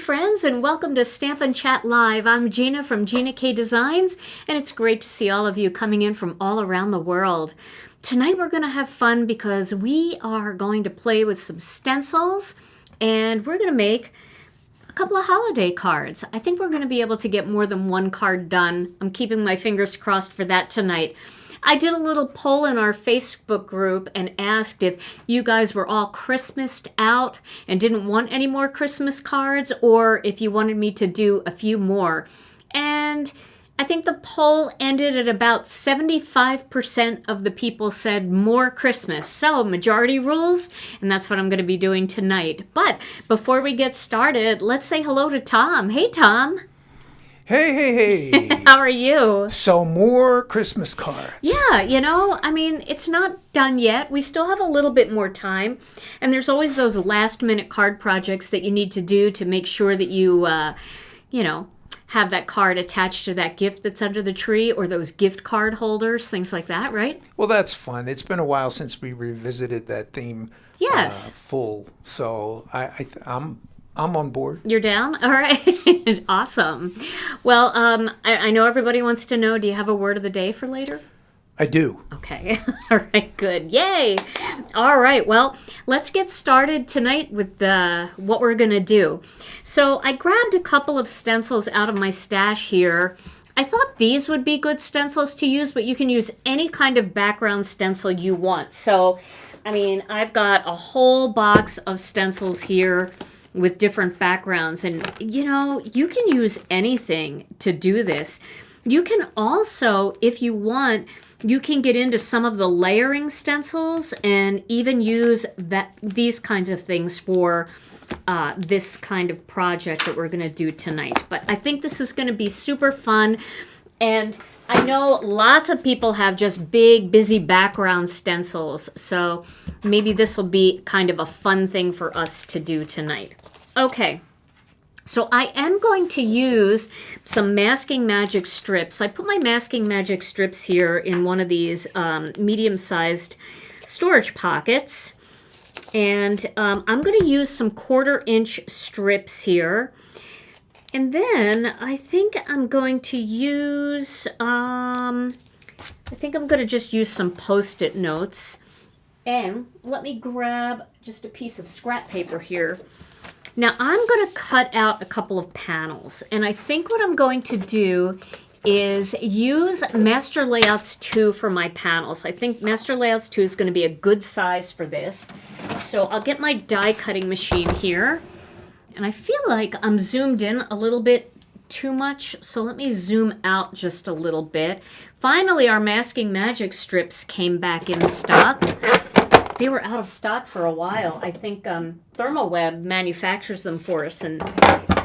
friends, and welcome to Stamp and Chat Live. I'm Gina from Gina K Designs, and it's great to see all of you coming in from all around the world. Tonight we're going to have fun because we are going to play with some stencils, and we're going to make a couple of holiday cards. I think we're going to be able to get more than one card done. I'm keeping my fingers crossed for that tonight. I did a little poll in our Facebook group and asked if you guys were all Christmased out and didn't want any more Christmas cards, or if you wanted me to do a few more. And I think the poll ended at about 75% of the people said more Christmas. So majority rules, and that's what I'm going to be doing tonight. But before we get started, let's say hello to Tom. Hey, Tom. Hey. How are you? So more Christmas cards. Yeah, it's not done yet. We still have a little bit more time. And there's always those last minute card projects that you need to do to make sure that you, have that card attached to that gift that's under the tree, or those gift card holders, things like that, right? Well, that's fun. It's been a while since we revisited that theme. Yes. Full. So I'm on board. You're down? All right. Awesome. Well, I know everybody wants to know, do you have a word of the day for later? I do. Okay. All right, good. Yay. All right. Well, let's get started tonight with what we're going to do. So I grabbed a couple of stencils out of my stash here. I thought these would be good stencils to use, but you can use any kind of background stencil you want. So, I've got a whole box of stencils here with different backgrounds, and you can use anything to do this. You can also, if you want, you can get into some of the layering stencils and even use these kinds of things for this kind of project that we're going to do tonight. But I think this is going to be super fun, and I know lots of people have just big, busy background stencils, so maybe this will be kind of a fun thing for us to do tonight. Okay, so I am going to use some Masking Magic strips. I put my Masking Magic strips here in one of these medium-sized storage pockets, and I'm going to use some 1/4-inch strips here. And then I think I'm going to use, just use some Post-it notes. And let me grab just a piece of scrap paper here. Now I'm going to cut out a couple of panels. And I think what I'm going to do is use Master Layouts 2 for my panels. I think Master Layouts 2 is going to be a good size for this. So I'll get my die cutting machine here. And I feel like I'm zoomed in a little bit too much, so let me zoom out just a little bit. Finally, our Masking Magic strips came back in stock. They were out of stock for a while. I think Thermoweb manufactures them for us, and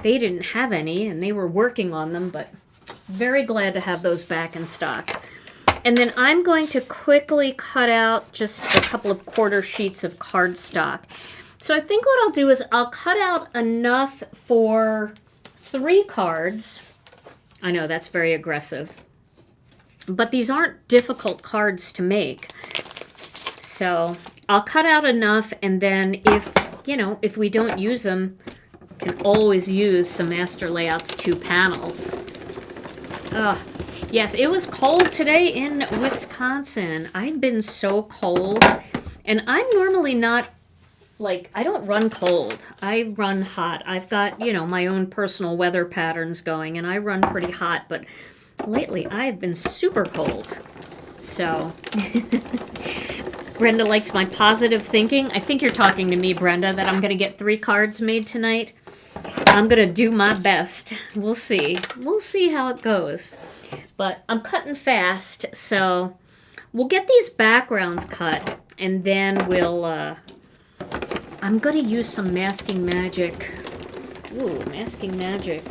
they didn't have any, and they were working on them, but very glad to have those back in stock. And then I'm going to quickly cut out just a couple of 1/4 sheets of cardstock. So I think what I'll do is I'll cut out enough for 3 cards. I know that's very aggressive, but these aren't difficult cards to make. So I'll cut out enough, and then if we don't use them, can always use some Master Layouts 2 panels. Yes, it was cold today in Wisconsin. I've been so cold, and I'm normally not, I don't run cold. I run hot. I've got, my own personal weather patterns going, and I run pretty hot, but lately I've been super cold. So, Brenda likes my positive thinking. I think you're talking to me, Brenda, that I'm going to get 3 cards made tonight. I'm going to do my best. We'll see. We'll see how it goes. But I'm cutting fast, so we'll get these backgrounds cut, and then we'll... I'm going to use some Masking Magic. Ooh, Masking Magic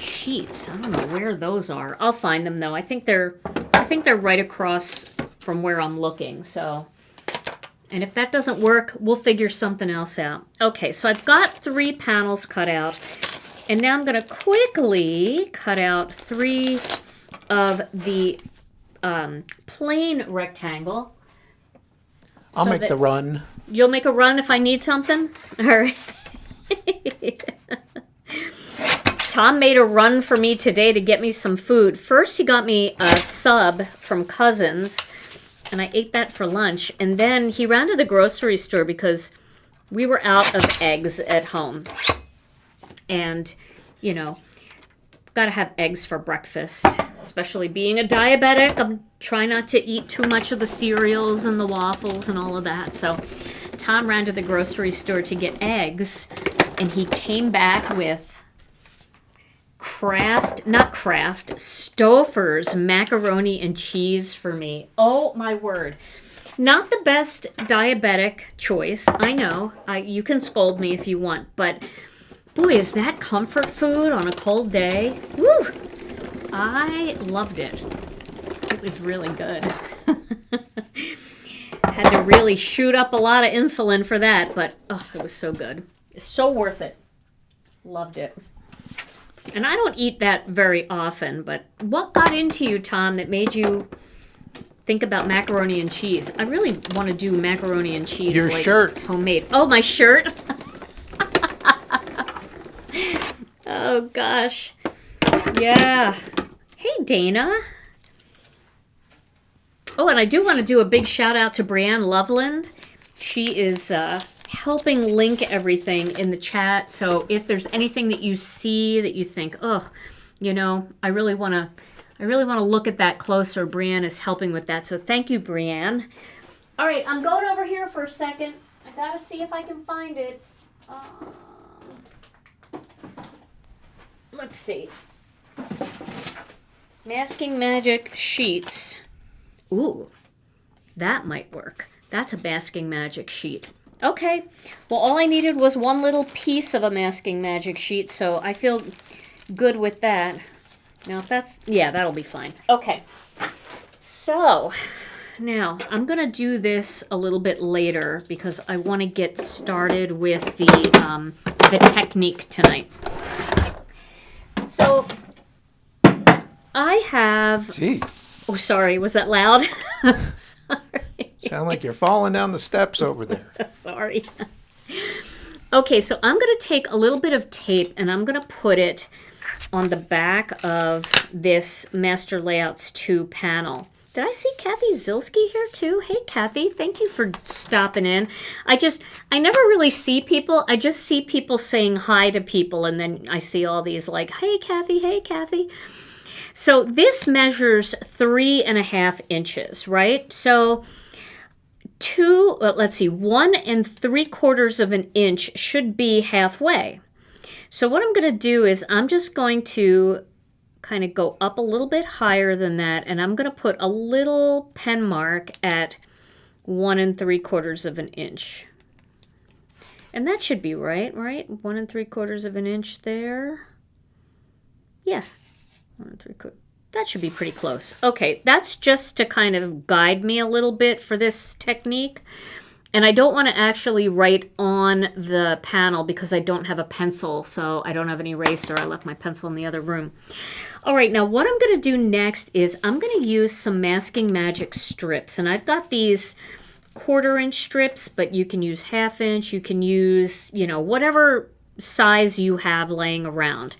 sheets. I don't know where those are. I'll find them though. I think they're right across from where I'm looking. So, and if that doesn't work, we'll figure something else out. Okay, so I've got 3 panels cut out, and now I'm going to quickly cut out 3 of the plain rectangle. I'll make the run. You'll make a run if I need something? All right. Tom made a run for me today to get me some food. First, he got me a sub from Cousins, and I ate that for lunch. And then he ran to the grocery store because we were out of eggs at home. And, you know, gotta have eggs for breakfast, especially being a diabetic. I'm trying not to eat too much of the cereals and the waffles and all of that. So Tom ran to the grocery store to get eggs, and he came back with Stouffer's macaroni and cheese for me. Oh my word. Not the best diabetic choice, I know. You can scold me if you want, but boy, is that comfort food on a cold day. Woo! I loved it. It was really good. Had to really shoot up a lot of insulin for that, but oh, it was so good. So worth it. Loved it. And I don't eat that very often, but what got into you, Tom, that made you think about macaroni and cheese? I really want to do macaroni and cheese. Your shirt. Homemade. Oh, my shirt? Oh, gosh. Yeah. Hey, Dana. Oh, and I do want to do a big shout out to Brianne Loveland. She is helping link everything in the chat. So if there's anything that you see that you think, oh, you know, I really want to look at that closer, Brianne is helping with that. So thank you, Brianne. All right, I'm going over here for a second. I gotta see if I can find it. Let's see. Masking Magic sheets. Ooh, that might work. That's a Masking Magic sheet. Okay, well, all I needed was one little piece of a Masking Magic sheet, so I feel good with that. Now, if that's, yeah, that'll be fine. Okay, so now I'm going to do this a little bit later because I want to get started with the technique tonight. So I have... Gee. Oh, sorry, was that loud? Sorry. Sound like you're falling down the steps over there. Sorry. Okay, so I'm going to take a little bit of tape and I'm going to put it on the back of this Master Layouts 2 panel. Did I see Kathy Zilski here too? Hey, Kathy, thank you for stopping in. I never really see people. I just see people saying hi to people, and then I see all these like, hey, Kathy, hey, Kathy. So this measures 3.5 inches, right? So 1 3/4 of an inch should be halfway. So what I'm going to do is I'm just going to kind of go up a little bit higher than that, and I'm going to put a little pen mark at 1 3/4 of an inch. And that should be right? 1 3/4 of an inch there. Yeah, 1 3/4. That should be pretty close. Okay, that's just to kind of guide me a little bit for this technique. And I don't want to actually write on the panel because I don't have a pencil, so I don't have an eraser. I left my pencil in the other room. All right, now what I'm going to do next is I'm going to use some Masking Magic strips. And I've got these 1/4 inch strips, but you can use 1/2 inch. You can use, you know, whatever size you have laying around.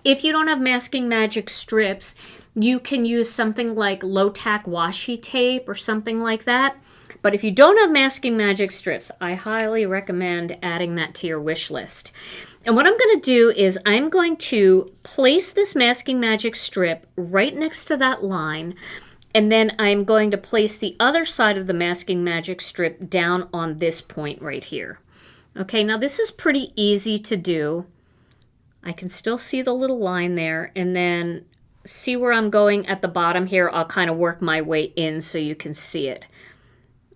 If you don't have Masking Magic strips, you can use something like low-tack washi tape or something like that. But if you don't have Masking Magic strips, I highly recommend adding that to your wish list. And what I'm going to do is I'm going to place this Masking Magic strip right next to that line, and then I'm going to place the other side of the Masking Magic strip down on this point right here. Okay, now this is pretty easy to do. I can still see the little line there, and then see where I'm going at the bottom here. I'll kind of work my way in so you can see it.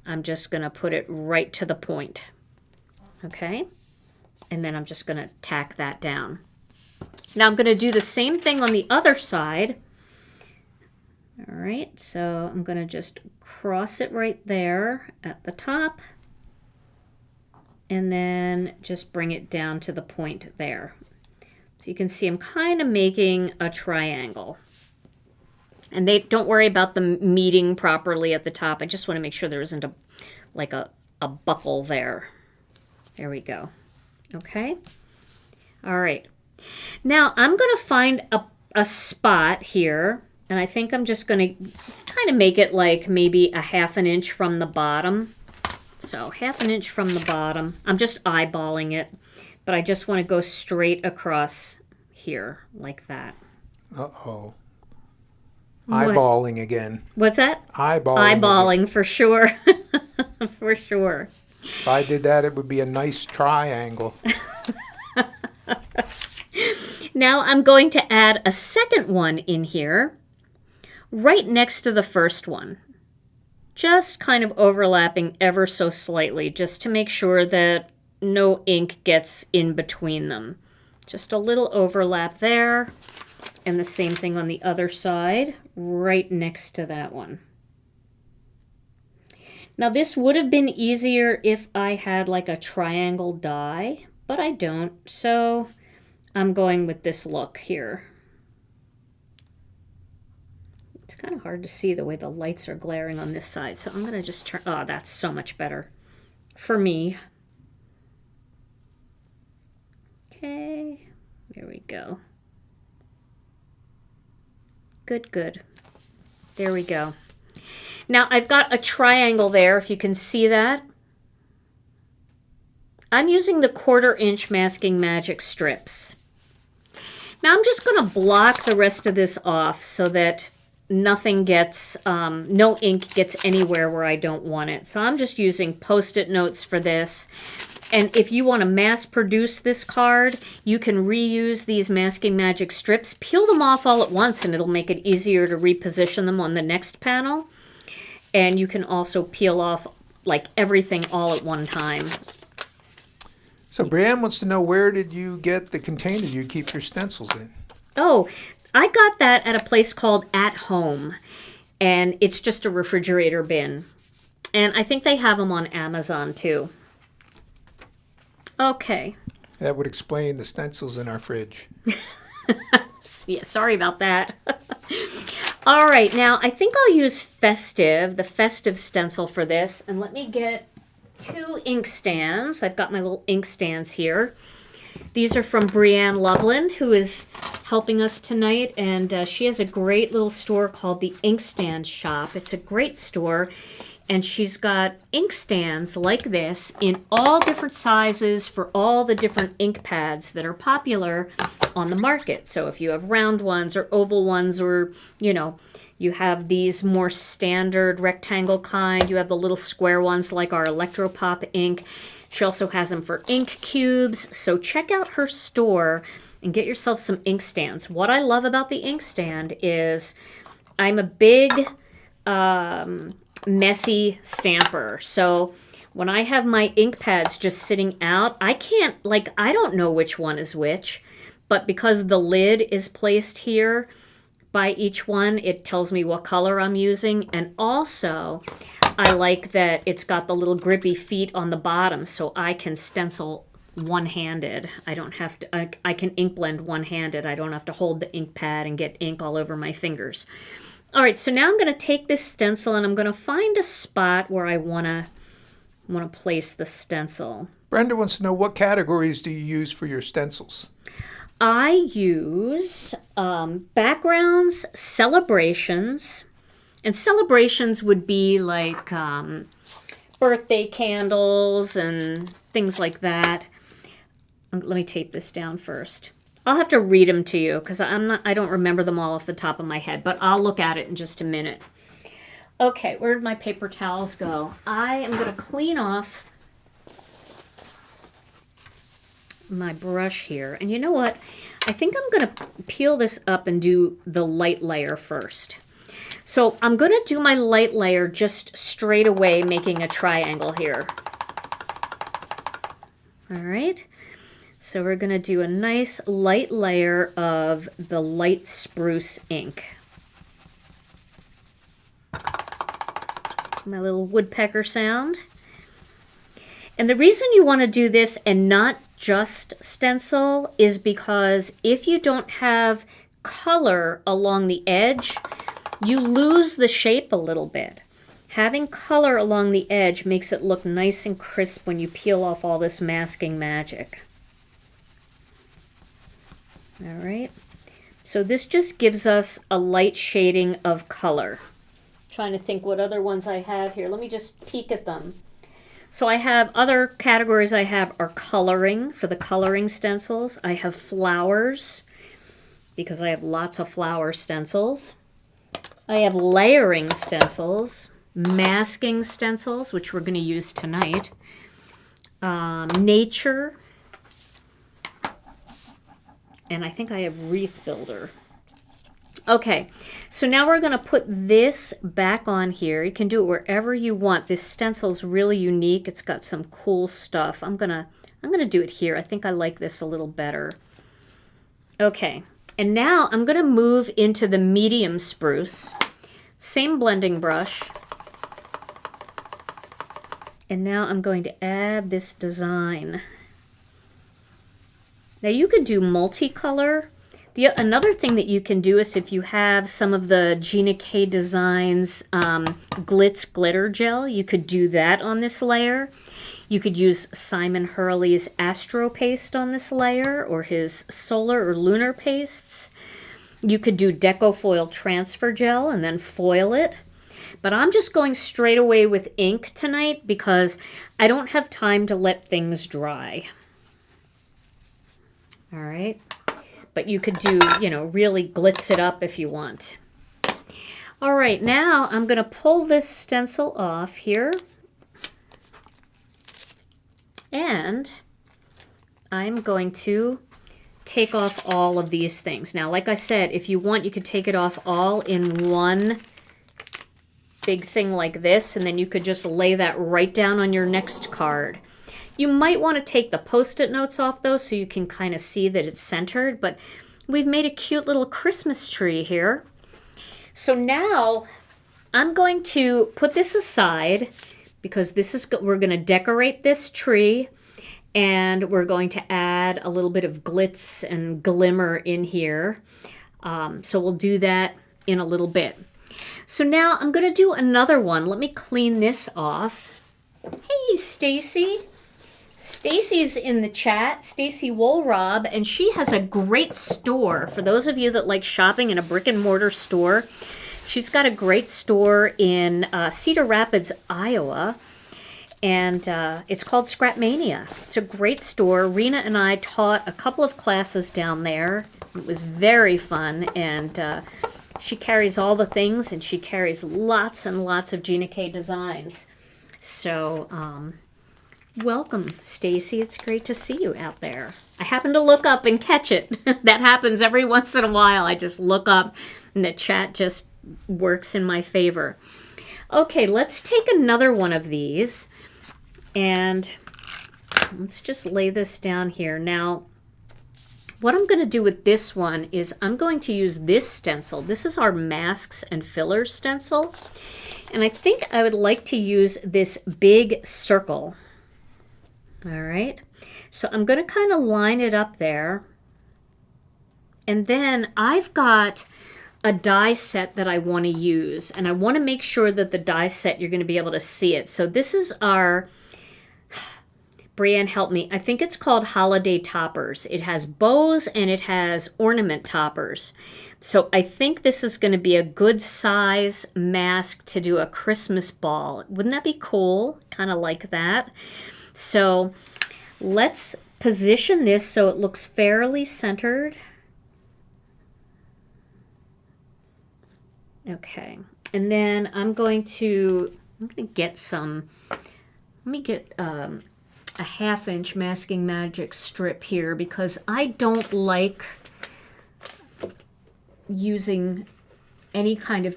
I'm just going to put it right to the point. Okay? And then I'm just going to tack that down. Now I'm going to do the same thing on the other side. All right, so I'm going to just cross it right there at the top. And then just bring it down to the point there. So you can see I'm kind of making a triangle. And they don't worry about them meeting properly at the top. I just want to make sure there isn't a buckle there. There we go. Okay. All right. Now I'm going to find a spot here, and I think I'm just going to kind of make it like maybe a 1/2 inch from the bottom. So 1/2 inch from the bottom. I'm just eyeballing it, but I just want to go straight across here like that. Uh-oh. Eyeballing again. What's that? Eyeballing. Eyeballing for sure. For sure. If I did that, it would be a nice triangle. Now I'm going to add a second one in here, right next to the first one. Just kind of overlapping ever so slightly, just to make sure that no ink gets in between them. Just a little overlap there, and the same thing on the other side, right next to that one. Now this would have been easier if I had like a triangle die, but I don't, so I'm going with this look here. It's kind of hard to see the way the lights are glaring on this side, so I'm going to just turn, oh, that's so much better for me. Okay, there we go. Good, good. There we go. Now I've got a triangle there, if you can see that. I'm using the 1/4 inch Masking Magic strips. Now I'm just going to block the rest of this off so that nothing gets, no ink gets anywhere where I don't want it. So I'm just using Post-it notes for this. And if you want to mass produce this card, you can reuse these Masking Magic strips, peel them off all at once, and it'll make it easier to reposition them on the next panel. And you can also peel off like everything all at one time. So Brianne wants to know, where did you get the container you keep your stencils in? Oh, I got that at a place called At Home, and it's just a refrigerator bin. And I think they have them on Amazon too. Okay. That would explain the stencils in our fridge. Yeah, sorry about that. All right, now I think I'll use Festive, the Festive stencil for this. And let me get 2 ink stands. I've got my little ink stands here. These are from Brianne Loveland, who is helping us tonight. And she has a great little store called the Inkstand Shop. It's a great store. And she's got ink stands like this in all different sizes for all the different ink pads that are popular on the market. So if you have round ones or oval ones, or, you know, you have these more standard rectangle kind, you have the little square ones like our Electropop ink. She also has them for ink cubes. So check out her store and get yourself some ink stands. What I love about the ink stand is I'm a big messy stamper. So when I have my ink pads just sitting out, I can't, like, I don't know which one is which, but because the lid is placed here by each one, it tells me what color I'm using. And also, I like that it's got the little grippy feet on the bottom, so I can stencil one-handed. I don't have to, I can ink blend one-handed. I don't have to hold the ink pad and get ink all over my fingers. All right, so now I'm going to take this stencil and I'm going to find a spot where I want to place the stencil. Brenda wants to know, what categories do you use for your stencils? I use backgrounds, celebrations, and celebrations would be like birthday candles and things like that. Let me tape this down first. I'll have to read them to you because I don't remember them all off the top of my head, but I'll look at it in just a minute. Okay, where did my paper towels go? I am going to clean off my brush here. And you know what? I think I'm going to peel this up and do the light layer first. So I'm going to do my light layer just straight away, making a triangle here. All right. So we're going to do a nice light layer of the light spruce ink. My little woodpecker sound. And the reason you want to do this and not just stencil is because if you don't have color along the edge, you lose the shape a little bit. Having color along the edge makes it look nice and crisp when you peel off all this masking magic. All right. So this just gives us a light shading of color. Trying to think what other ones I have here. Let me just peek at them. So I have other categories I have are coloring for the coloring stencils. I have flowers because I have lots of flower stencils. I have layering stencils, masking stencils, which we're going to use tonight. Nature. And I think I have wreath builder. Okay, so now we're going to put this back on here. You can do it wherever you want. This stencil's really unique. It's got some cool stuff. I'm gonna do it here. I think I like this a little better. Okay, and now I'm going to move into the medium spruce. Same blending brush. And now I'm going to add this design. Now you could do multicolor. Another thing that you can do is if you have some of the Gina K Designs Glitz Glitter Gel, you could do that on this layer. You could use Simon Hurley's Astro Paste on this layer, or his Solar or Lunar Pastes. You could do Decofoil Transfer Gel and then foil it. But I'm just going straight away with ink tonight because I don't have time to let things dry. All right. But you could do, you know, really glitz it up if you want. All right, now I'm going to pull this stencil off here. And I'm going to take off all of these things. Now, like I said, if you want, you could take it off all in one big thing like this, and then you could just lay that right down on your next card. You might want to take the Post-it notes off, though, so you can kind of see that it's centered, but we've made a cute little Christmas tree here. So now I'm going to put this aside because we're going to decorate this tree, and we're going to add a little bit of glitz and glimmer in here. So we'll do that in a little bit. So now I'm going to do another one. Let me clean this off. Hey, Stacy. Stacy's in the chat, Stacy Woolrob, and she has a great store. For those of you that like shopping in a brick and mortar store, she's got a great store in Cedar Rapids, Iowa, and it's called Scrapmania. It's a great store. Rena and I taught a couple of classes down there. It was very fun, and she carries all the things, and she carries lots and lots of Gina K Designs. So, welcome, Stacy. It's great to see you out there. I happened to look up and catch it. That happens every once in a while. I just look up and the chat just works in my favor. Okay, let's take another one of these and let's just lay this down here. Now, what I'm going to do with this one is I'm going to use this stencil. This is our masks and fillers stencil. And I think I would like to use this big circle. All right, so I'm going to kind of line it up there. And then I've got a die set that I want to use. And I want to make sure that the die set, you're going to be able to see it. So this is our, Brianne, help me. I think it's called Holiday Toppers. It has bows and it has ornament toppers. So I think this is going to be a good size mask to do a Christmas ball. Wouldn't that be cool? Kind of like that. So let's position this so it looks fairly centered. Okay, and then I'm going to get some, let me get a 1/2 inch Masking Magic strip here because I don't like using any kind of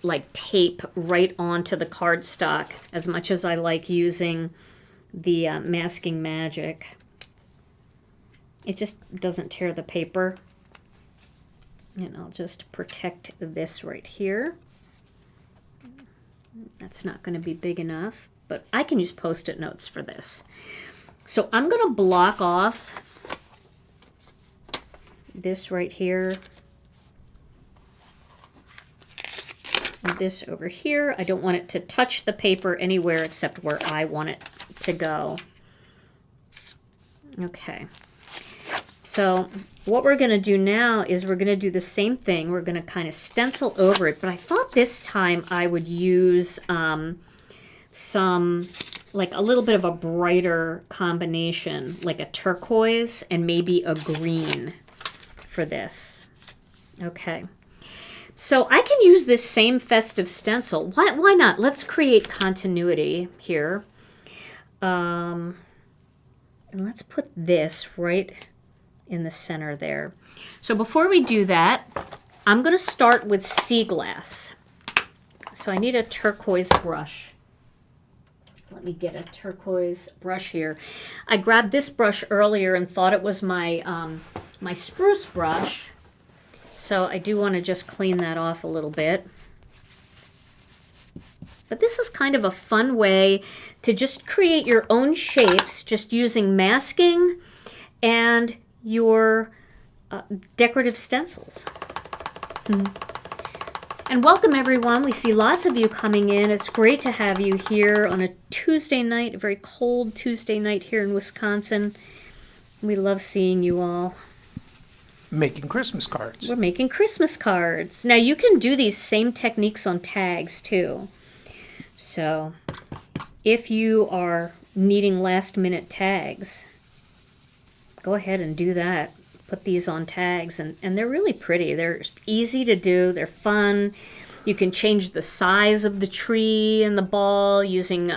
like tape right onto the cardstock as much as I like using the Masking Magic. It just doesn't tear the paper. And I'll just protect this right here. That's not going to be big enough, but I can use Post-it notes for this. So I'm going to block off this right here. And this over here. I don't want it to touch the paper anywhere except where I want it to go. Okay. So what we're going to do now is we're going to do the same thing. We're going to kind of stencil over it, but I thought this time I would use some, like a little bit of a brighter combination, like a turquoise and maybe a green for this. Okay. So I can use this same festive stencil. Why not? Let's create continuity here. And let's put this right in the center there. So before we do that, I'm going to start with sea glass. So I need a turquoise brush. Let me get a turquoise brush here. I grabbed this brush earlier and thought it was my my spruce brush. So I do want to just clean that off a little bit. But this is kind of a fun way to just create your own shapes, just using masking and your decorative stencils. And welcome everyone. We see lots of you coming in. It's great to have you here on a Tuesday night, a very cold Tuesday night here in Wisconsin. We love seeing you all. Making Christmas cards. We're making Christmas cards. Now you can do these same techniques on tags too. So if you are needing last minute tags, go ahead and do that. Put these on tags and they're really pretty. They're easy to do. They're fun. You can change the size of the tree and the ball using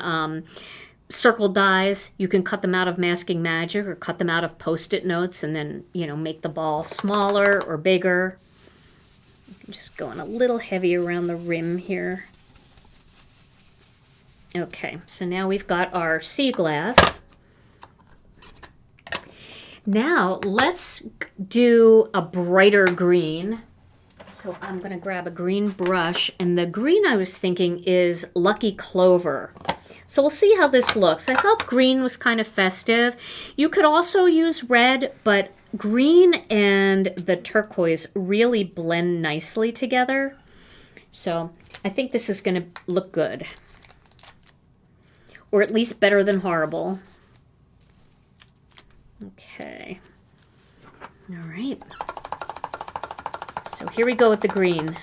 circle dies. You can cut them out of Masking Magic or cut them out of Post-it notes and then, you know, make the ball smaller or bigger. I'm just going a little heavy around the rim here. Okay, so now we've got our sea glass. Now let's do a brighter green. So I'm going to grab a green brush, and the green I was thinking is Lucky Clover. So we'll see how this looks. I thought green was kind of festive. You could also use red, but green and the turquoise really blend nicely together. So I think this is going to look good. Or at least better than horrible. Okay. All right. So here we go with the green.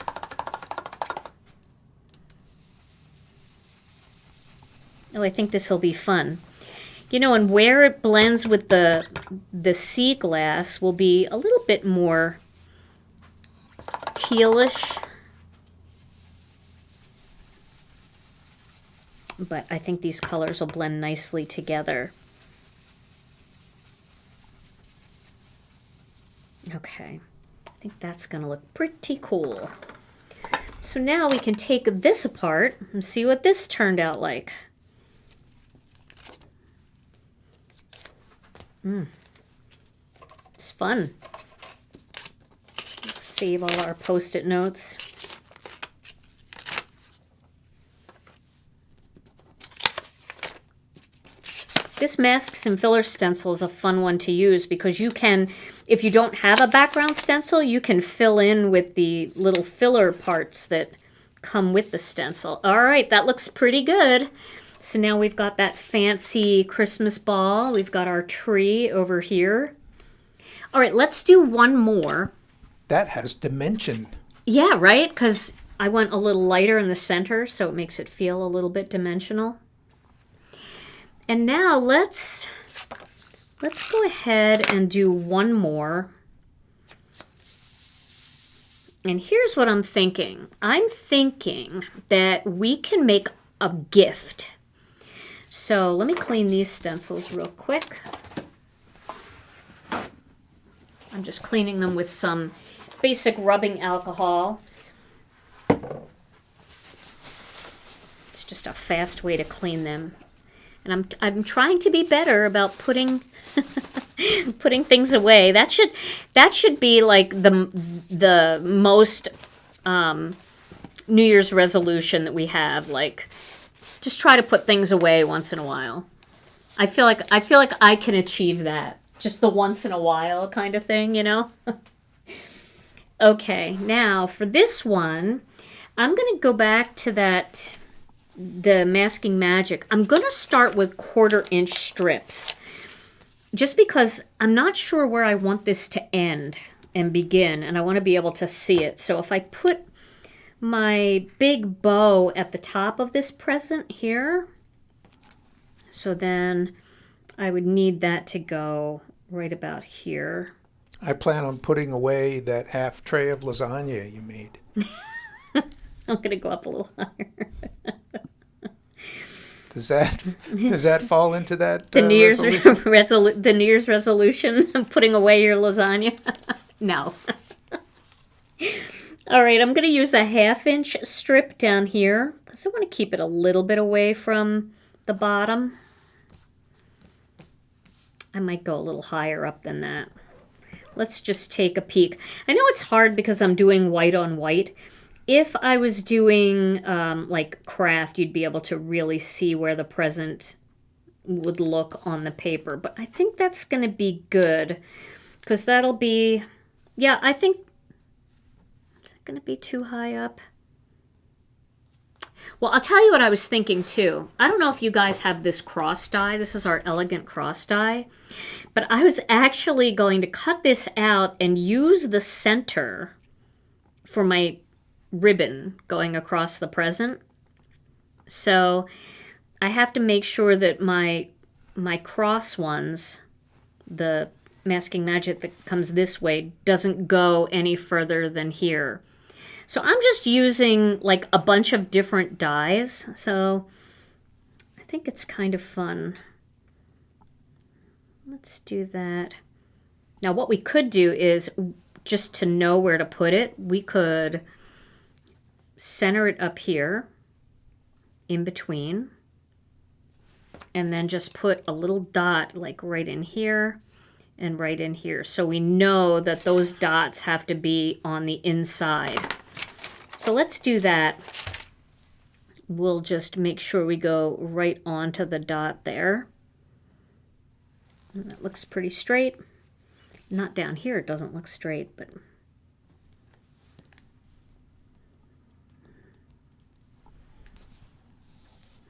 Oh, I think this will be fun. You know, and where it blends with the sea glass will be a little bit more tealish. But I think these colors will blend nicely together. Okay, I think that's going to look pretty cool. So now we can take this apart and see what this turned out like. It's fun. Save all our Post-it notes. This Masks and Filler stencil is a fun one to use because you can, if you don't have a background stencil, you can fill in with the little filler parts that come with the stencil. All right, that looks pretty good. So now we've got that fancy Christmas ball. We've got our tree over here. All right, let's do one more. That has dimension. Yeah, right? Because I went a little lighter in the center, so it makes it feel a little bit dimensional. And now let's go ahead and do one more. And here's what I'm thinking. I'm thinking that we can make a gift. So let me clean these stencils real quick. I'm just cleaning them with some basic rubbing alcohol. It's just a fast way to clean them. And I'm trying to be better about putting putting things away. That should be like the most New Year's resolution that we have. Like, just try to put things away once in a while. I feel like I can achieve that. Just the once in a while kind of thing, you know? Okay, now for this one, I'm going to go back to the Masking Magic. I'm going to start with 1/4 inch strips. just because I'm not sure where I want this to end and begin, and I want to be able to see it. So if I put my big bow at the top of this present here, so then I would need that to go right about here. I plan on putting away that half tray of lasagna you made. I'm going to go up a little higher. Does that fall into that The New Year's resolution? the New Year's resolution, putting away your lasagna? No. All right, I'm going to use a 1/2 inch strip down here because I want to keep it a little bit away from the bottom. I might go a little higher up than that. Let's just take a peek. I know it's hard because I'm doing white on white. If I was doing like craft, you'd be able to really see where the present would look on the paper. But I think that's going to be good because that'll be, yeah, I think, is it going to be too high up? Well, I'll tell you what I was thinking too. I don't know if you guys have this cross die. This is our elegant cross die. But I was actually going to cut this out and use the center for my ribbon going across the present. So I have to make sure that my cross ones, the Masking Magic that comes this way, doesn't go any further than here. So I'm just using like a bunch of different dies. So I think it's kind of fun. Let's do that. Now what we could do is, just to know where to put it, we could center it up here in between and then just put a little dot like right in here and right in here, so we know that those dots have to be on the inside. So let's do that. We'll just make sure we go right onto the dot there. And that looks pretty straight. Not down here, it doesn't look straight, but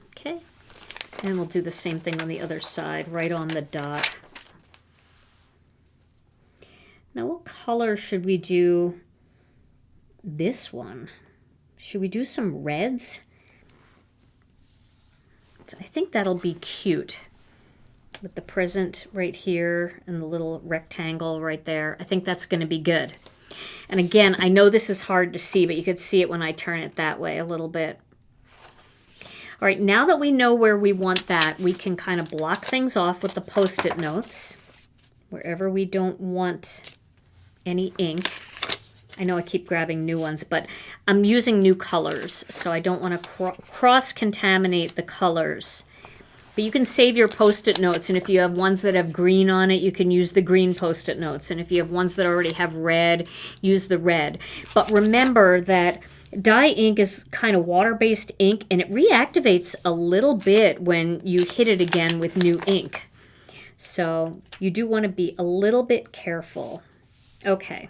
okay. And we'll do the same thing on the other side, right on the dot. Now what color should we do this one? Should we do some reds? I think that'll be cute with the present right here and the little rectangle right there. I think that's going to be good. And again, I know this is hard to see, but you could see it when I turn it that way a little bit. All right, now that we know where we want that, we can kind of block things off with the Post-it notes wherever we don't want any ink. I know I keep grabbing new ones, but I'm using new colors, so I don't want to cross-contaminate the colors. But you can save your Post-it notes, and if you have ones that have green on it, you can use the green Post-it notes. And if you have ones that already have red, use the red. But remember that dye ink is kind of water-based ink, and it reactivates a little bit when you hit it again with new ink. So you do want to be a little bit careful. Okay,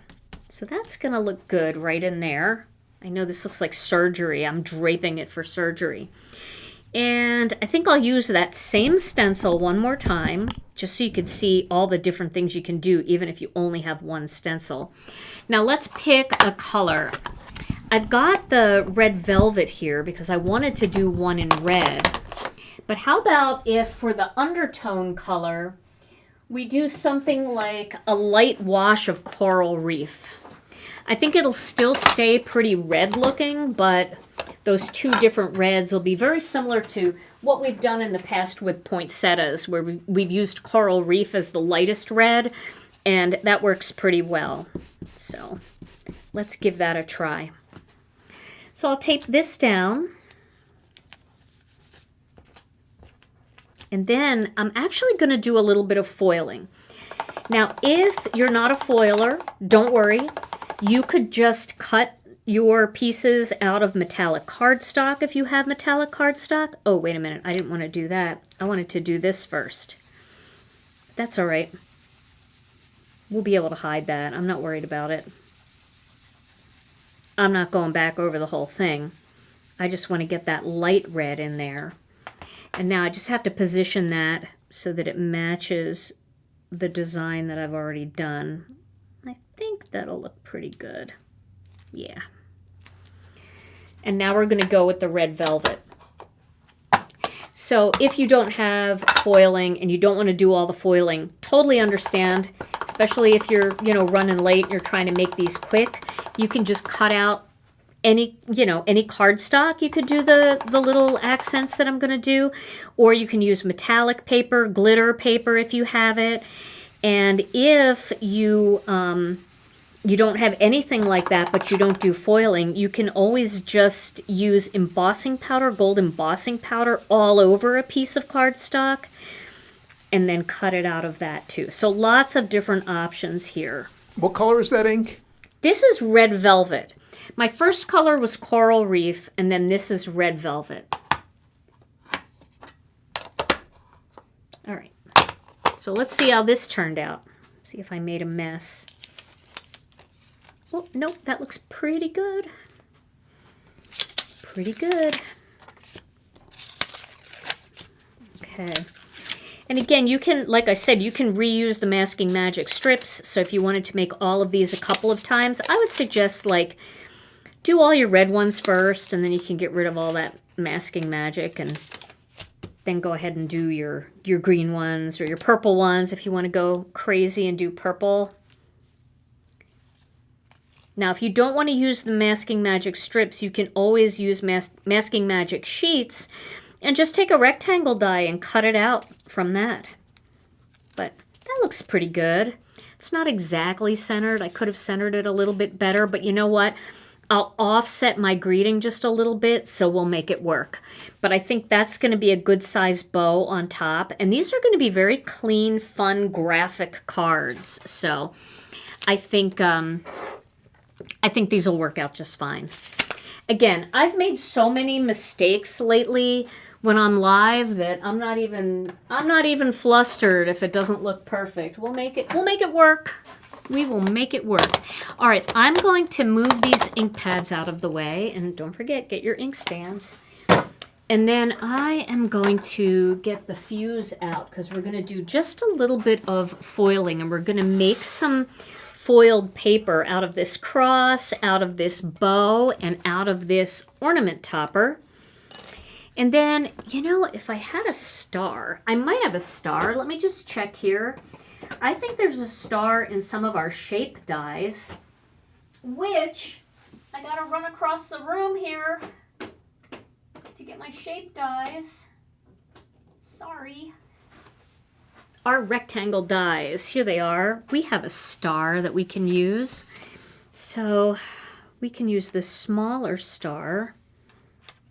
so that's going to look good right in there. I know this looks like surgery. I'm draping it for surgery. And I think I'll use that same stencil one more time, just so you can see all the different things you can do, even if you only have one stencil. Now let's pick a color. I've got the red velvet here because I wanted to do one in red. But how about if for the undertone color, we do something like a light wash of Coral Reef. I think it'll still stay pretty red looking, but those two different reds will be very similar to what we've done in the past with poinsettias, where we've used Coral Reef as the lightest red, and that works pretty well. So let's give that a try. So I'll tape this down. And then I'm actually going to do a little bit of foiling. Now, if you're not a foiler, don't worry. You could just cut your pieces out of metallic cardstock if you have metallic cardstock. Oh, wait a minute. I didn't want to do that. I wanted to do this first. That's all right. We'll be able to hide that. I'm not worried about it. I'm not going back over the whole thing. I just want to get that light red in there. And now I just have to position that so that it matches the design that I've already done. I think that'll look pretty good. Yeah. And now we're going to go with the red velvet. So if you don't have foiling and you don't want to do all the foiling, totally understand, especially if you're, running late and you're trying to make these quick. You can just cut out any cardstock. You could do the little accents that I'm going to do, or you can use metallic paper, glitter paper if you have it. And if you you don't have anything like that, but you don't do foiling, you can always just use embossing powder, gold embossing powder, all over a piece of cardstock, and then cut it out of that too. So lots of different options here. What color is that ink? This is red velvet. My first color was coral reef, and then this is red velvet. All right. So let's see how this turned out. See if I made a mess. Oh, nope, that looks pretty good. Pretty good. Okay. And again, you can, like I said, you can reuse the Masking Magic strips. So if you wanted to make all of these a couple of times, I would suggest, like, do all your red ones first, and then you can get rid of all that Masking Magic, and then go ahead and do your green ones or your purple ones if you want to go crazy and do purple. Now, if you don't want to use the Masking Magic strips, you can always use Masking Magic sheets and just take a rectangle die and cut it out from that. But that looks pretty good. It's not exactly centered. I could have centered it a little bit better, but you know what? I'll offset my greeting just a little bit, so we'll make it work. But I think that's going to be a good size bow on top. And these are going to be very clean, fun, graphic cards. So I think these will work out just fine. Again, I've made so many mistakes lately when I'm live that I'm not even flustered if it doesn't look perfect. We'll make it work. We will make it work. All right, I'm going to move these ink pads out of the way, and don't forget, get your ink stands. And then I am going to get the fuse out because we're going to do just a little bit of foiling, and we're going to make some foiled paper out of this cross, out of this bow, and out of this ornament topper. And then, if I had a star, I might have a star. Let me just check here. I think there's a star in some of our shape dies, which I gotta run across the room here to get my shape dies. Sorry. Our rectangle dies, here they are. We have a star that we can use. So we can use this smaller star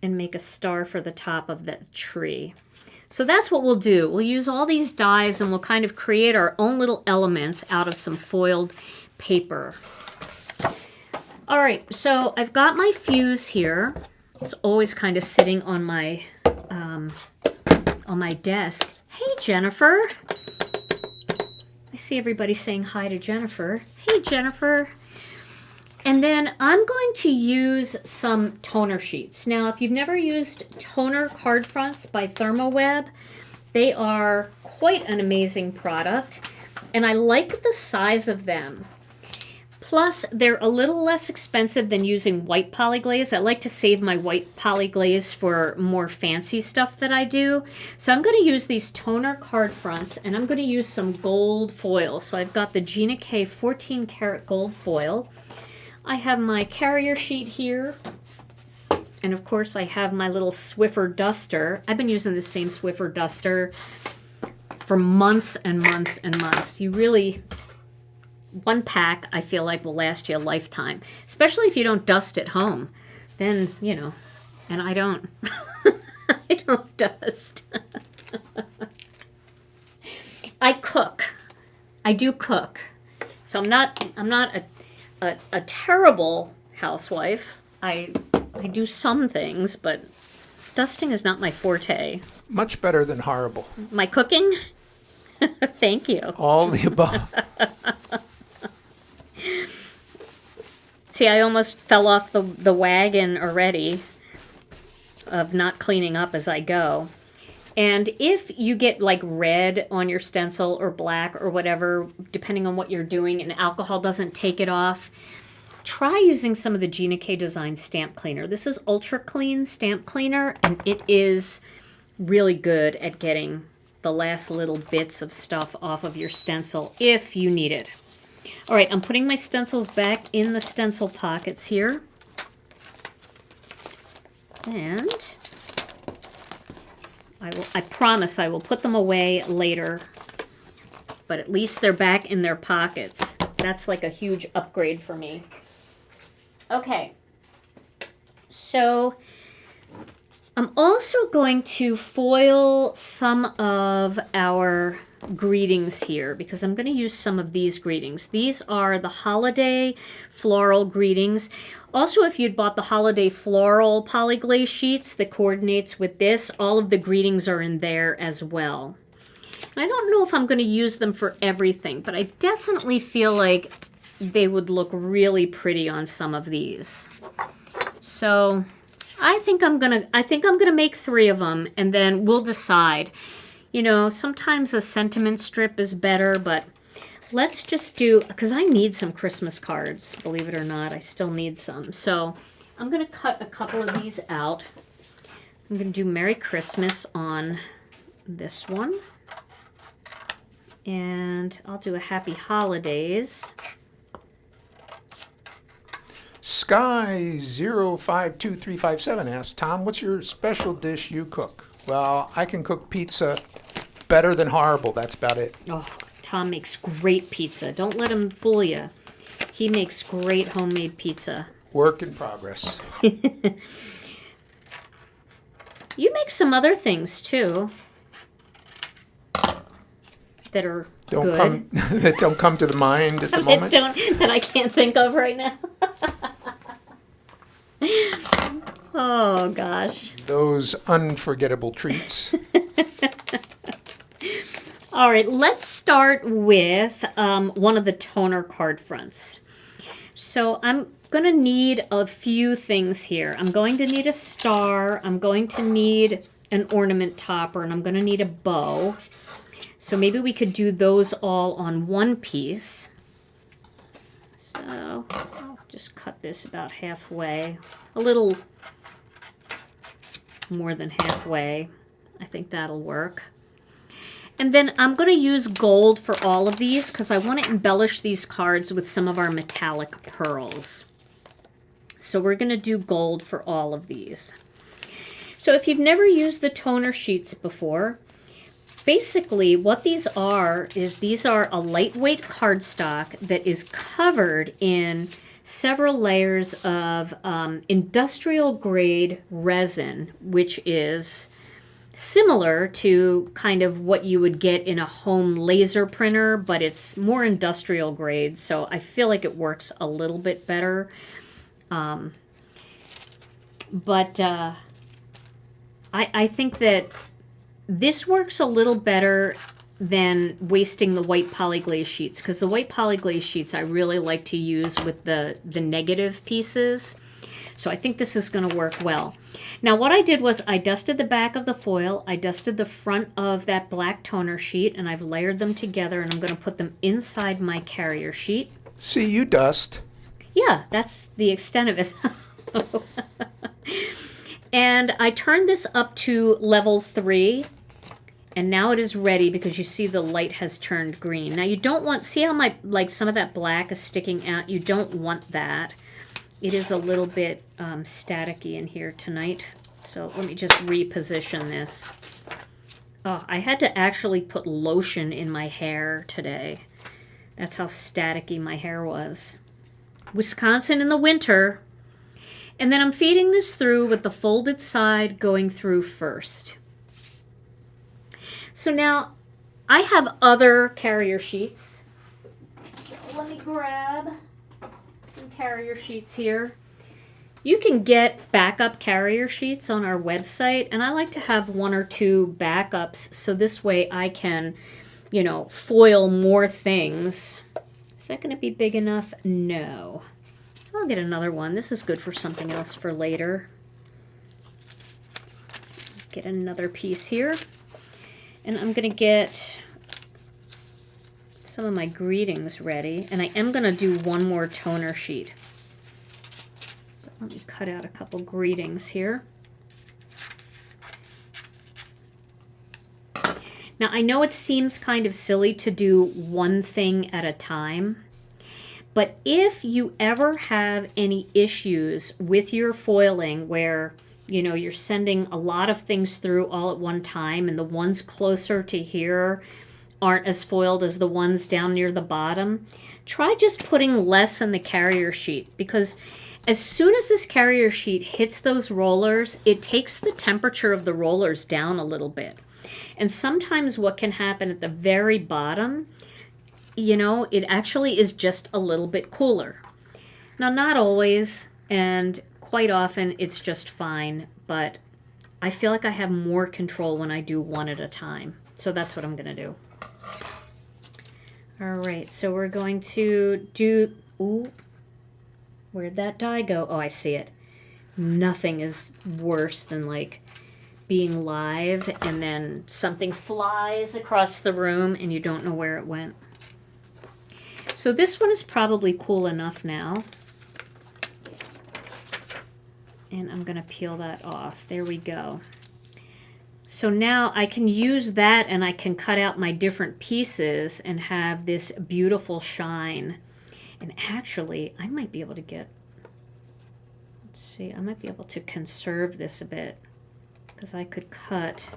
and make a star for the top of that tree. So that's what we'll do. We'll use all these dies and we'll kind of create our own little elements out of some foiled paper. All right, so I've got my fuse here. It's always kind of sitting on my desk. Hey, Jennifer. I see everybody saying hi to Jennifer. Hey, Jennifer. And then I'm going to use some toner sheets. Now, if you've never used toner card fronts by ThermoWeb, they are quite an amazing product, and I like the size of them. Plus, they're a little less expensive than using white Poly-Glaze. I like to save my white Poly-Glaze for more fancy stuff that I do. So I'm going to use these toner card fronts, and I'm going to use some gold foil. So I've got the Gina K 14 karat gold foil. I have my carrier sheet here, and of course I have my little Swiffer duster. I've been using the same Swiffer duster for months and months and months. One pack I feel like will last you a lifetime, especially if you don't dust at home. Then, and I don't, I don't dust. I cook. I do cook. So I'm not a terrible housewife. I do some things, but dusting is not my forte. Much better than horrible. My cooking? Thank you. All the above. See, I almost fell off the wagon already of not cleaning up as I go. And if you get like red on your stencil or black or whatever, depending on what you're doing, and alcohol doesn't take it off, try using some of the Gina K Design stamp cleaner. This is Ultra Clean Stamp Cleaner, and it is really good at getting the last little bits of stuff off of your stencil if you need it. All right, I'm putting my stencils back in the stencil pockets here. And I promise I will put them away later, but at least they're back in their pockets. That's like a huge upgrade for me. Okay, so I'm also going to foil some of our greetings here because I'm going to use some of these greetings. These are the holiday floral greetings. Also, if you'd bought the holiday floral Poly-Glaze sheets that coordinates with this, all of the greetings are in there as well. And I don't know if I'm going to use them for everything, but I definitely feel like they would look really pretty on some of these. So I think I'm gonna make 3 of them, and then we'll decide. You know, sometimes a sentiment strip is better, but let's just do, because I need some Christmas cards, believe it or not. I still need some. So I'm gonna cut a couple of these out. I'm gonna do Merry Christmas on this one. And I'll do a Happy Holidays. Sky052357 asks, Tom, what's your special dish you cook? Well, I can cook pizza better than horrible. That's about it. Oh, Tom makes great pizza. Don't let him fool you. He makes great homemade pizza. Work in progress. You make some other things too that are good. That don't come to the mind at the moment. That I can't think of right now. Oh, gosh. Those unforgettable treats. All right, let's start with one of the toner card fronts. So I'm going to need a few things here. I'm going to need a star. I'm going to need an ornament topper, and I'm going to need a bow. So maybe we could do those all on one piece. So I'll just cut this about halfway. A little more than halfway. I think that'll work. And then I'm going to use gold for all of these because I want to embellish these cards with some of our metallic pearls. So we're going to do gold for all of these. So if you've never used the toner sheets before, basically what these are is these are a lightweight cardstock that is covered in several layers of industrial grade resin, which is similar to kind of what you would get in a home laser printer, but it's more industrial grade, so I feel like it works a little bit better. I think that this works a little better than wasting the white Poly-Glaze sheets, because the white Poly-Glaze sheets I really like to use with the negative pieces. So I think this is going to work well. Now what I did was I dusted the back of the foil, I dusted the front of that black toner sheet, and I've layered them together, and I'm going to put them inside my carrier sheet. See, you dust. Yeah, that's the extent of it. And I turned this up to level 3. And now it is ready because you see the light has turned green. Now you don't want, see how some of that black is sticking out? You don't want that. It is a little bit staticky in here tonight. So let me just reposition this. Oh, I had to actually put lotion in my hair today. That's how staticky my hair was. Wisconsin in the winter. And then I'm feeding this through with the folded side going through first. So now I have other carrier sheets. So let me grab some carrier sheets here. You can get backup carrier sheets on our website, and I like to have 1 or 2 backups so this way I can, you know, foil more things. Is that going to be big enough? No. So I'll get another one. This is good for something else for later. Get another piece here. And I'm going to get some of my greetings ready. And I am going to do one more toner sheet. But let me cut out a couple greetings here. Now, I know it seems kind of silly to do one thing at a time, but if you ever have any issues with your foiling where, you know, you're sending a lot of things through all at one time and the ones closer to here aren't as foiled as the ones down near the bottom, try just putting less in the carrier sheet, because as soon as this carrier sheet hits those rollers, it takes the temperature of the rollers down a little bit. And sometimes what can happen at the very bottom, you know, it actually is just a little bit cooler. Now, not always, and quite often it's just fine, but I feel like I have more control when I do one at a time. So that's what I'm going to do. All right, so we're going to do, ooh, where'd that die go? Oh, I see it. Nothing is worse than like being live and then something flies across the room and you don't know where it went. So this one is probably cool enough now. And I'm going to peel that off. There we go. So now I can use that and I can cut out my different pieces and have this beautiful shine. And actually, I might be able to get, let's see, I might be able to conserve this a bit, because I could cut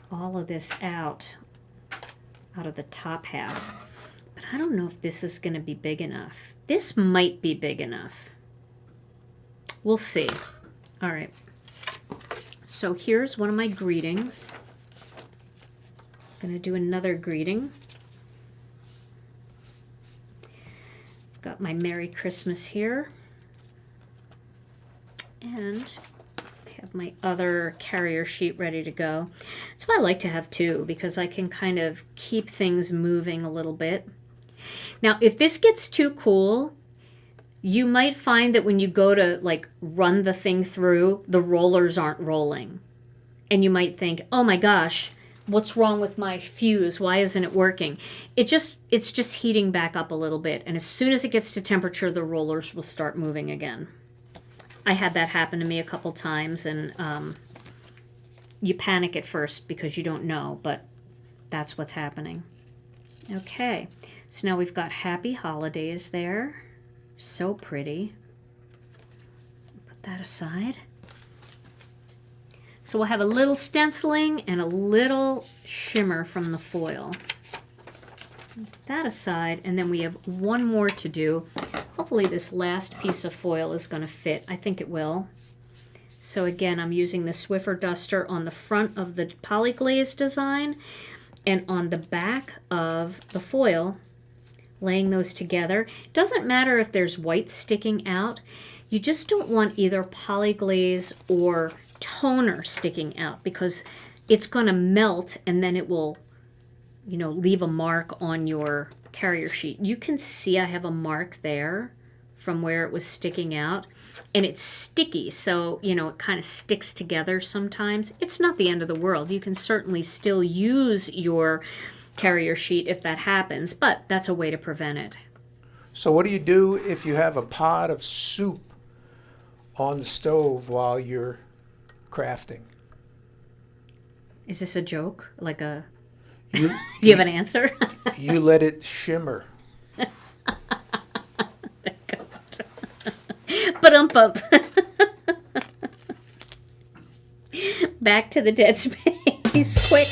all of this out of the top half. But I don't know if this is going to be big enough. This might be big enough. We'll see. All right. So here's one of my greetings. I'm going to do another greeting. Got my Merry Christmas here. And have my other carrier sheet ready to go. That's what I like to have too, because I can kind of keep things moving a little bit. Now, if this gets too cool, you might find that when you go to like run the thing through, the rollers aren't rolling. And you might think, oh my gosh, what's wrong with my fuse? Why isn't it working? It's just heating back up a little bit. And as soon as it gets to temperature, the rollers will start moving again. I had that happen to me a couple times, and you panic at first because you don't know, but that's what's happening. Okay, so now we've got Happy Holidays there. So pretty. Put that aside. So we'll have a little stenciling and a little shimmer from the foil. Put that aside, and then we have one more to do. Hopefully this last piece of foil is going to fit. I think it will. So again, I'm using the Swiffer duster on the front of the Poly-Glaze design and on the back of the foil, laying those together. It doesn't matter if there's white sticking out. You just don't want either Poly-Glaze or toner sticking out, because it's going to melt and then it will, you know, leave a mark on your carrier sheet. You can see I have a mark there from where it was sticking out, and it's sticky, so you know it kind of sticks together sometimes. It's not the end of the world. You can certainly still use your carrier sheet if that happens, but that's a way to prevent it. So what do you do if you have a pot of soup on the stove while you're crafting? Is this a joke? Like a do you have an answer? You let it shimmer. Ba-dum-bump. Back to the dead space, quick.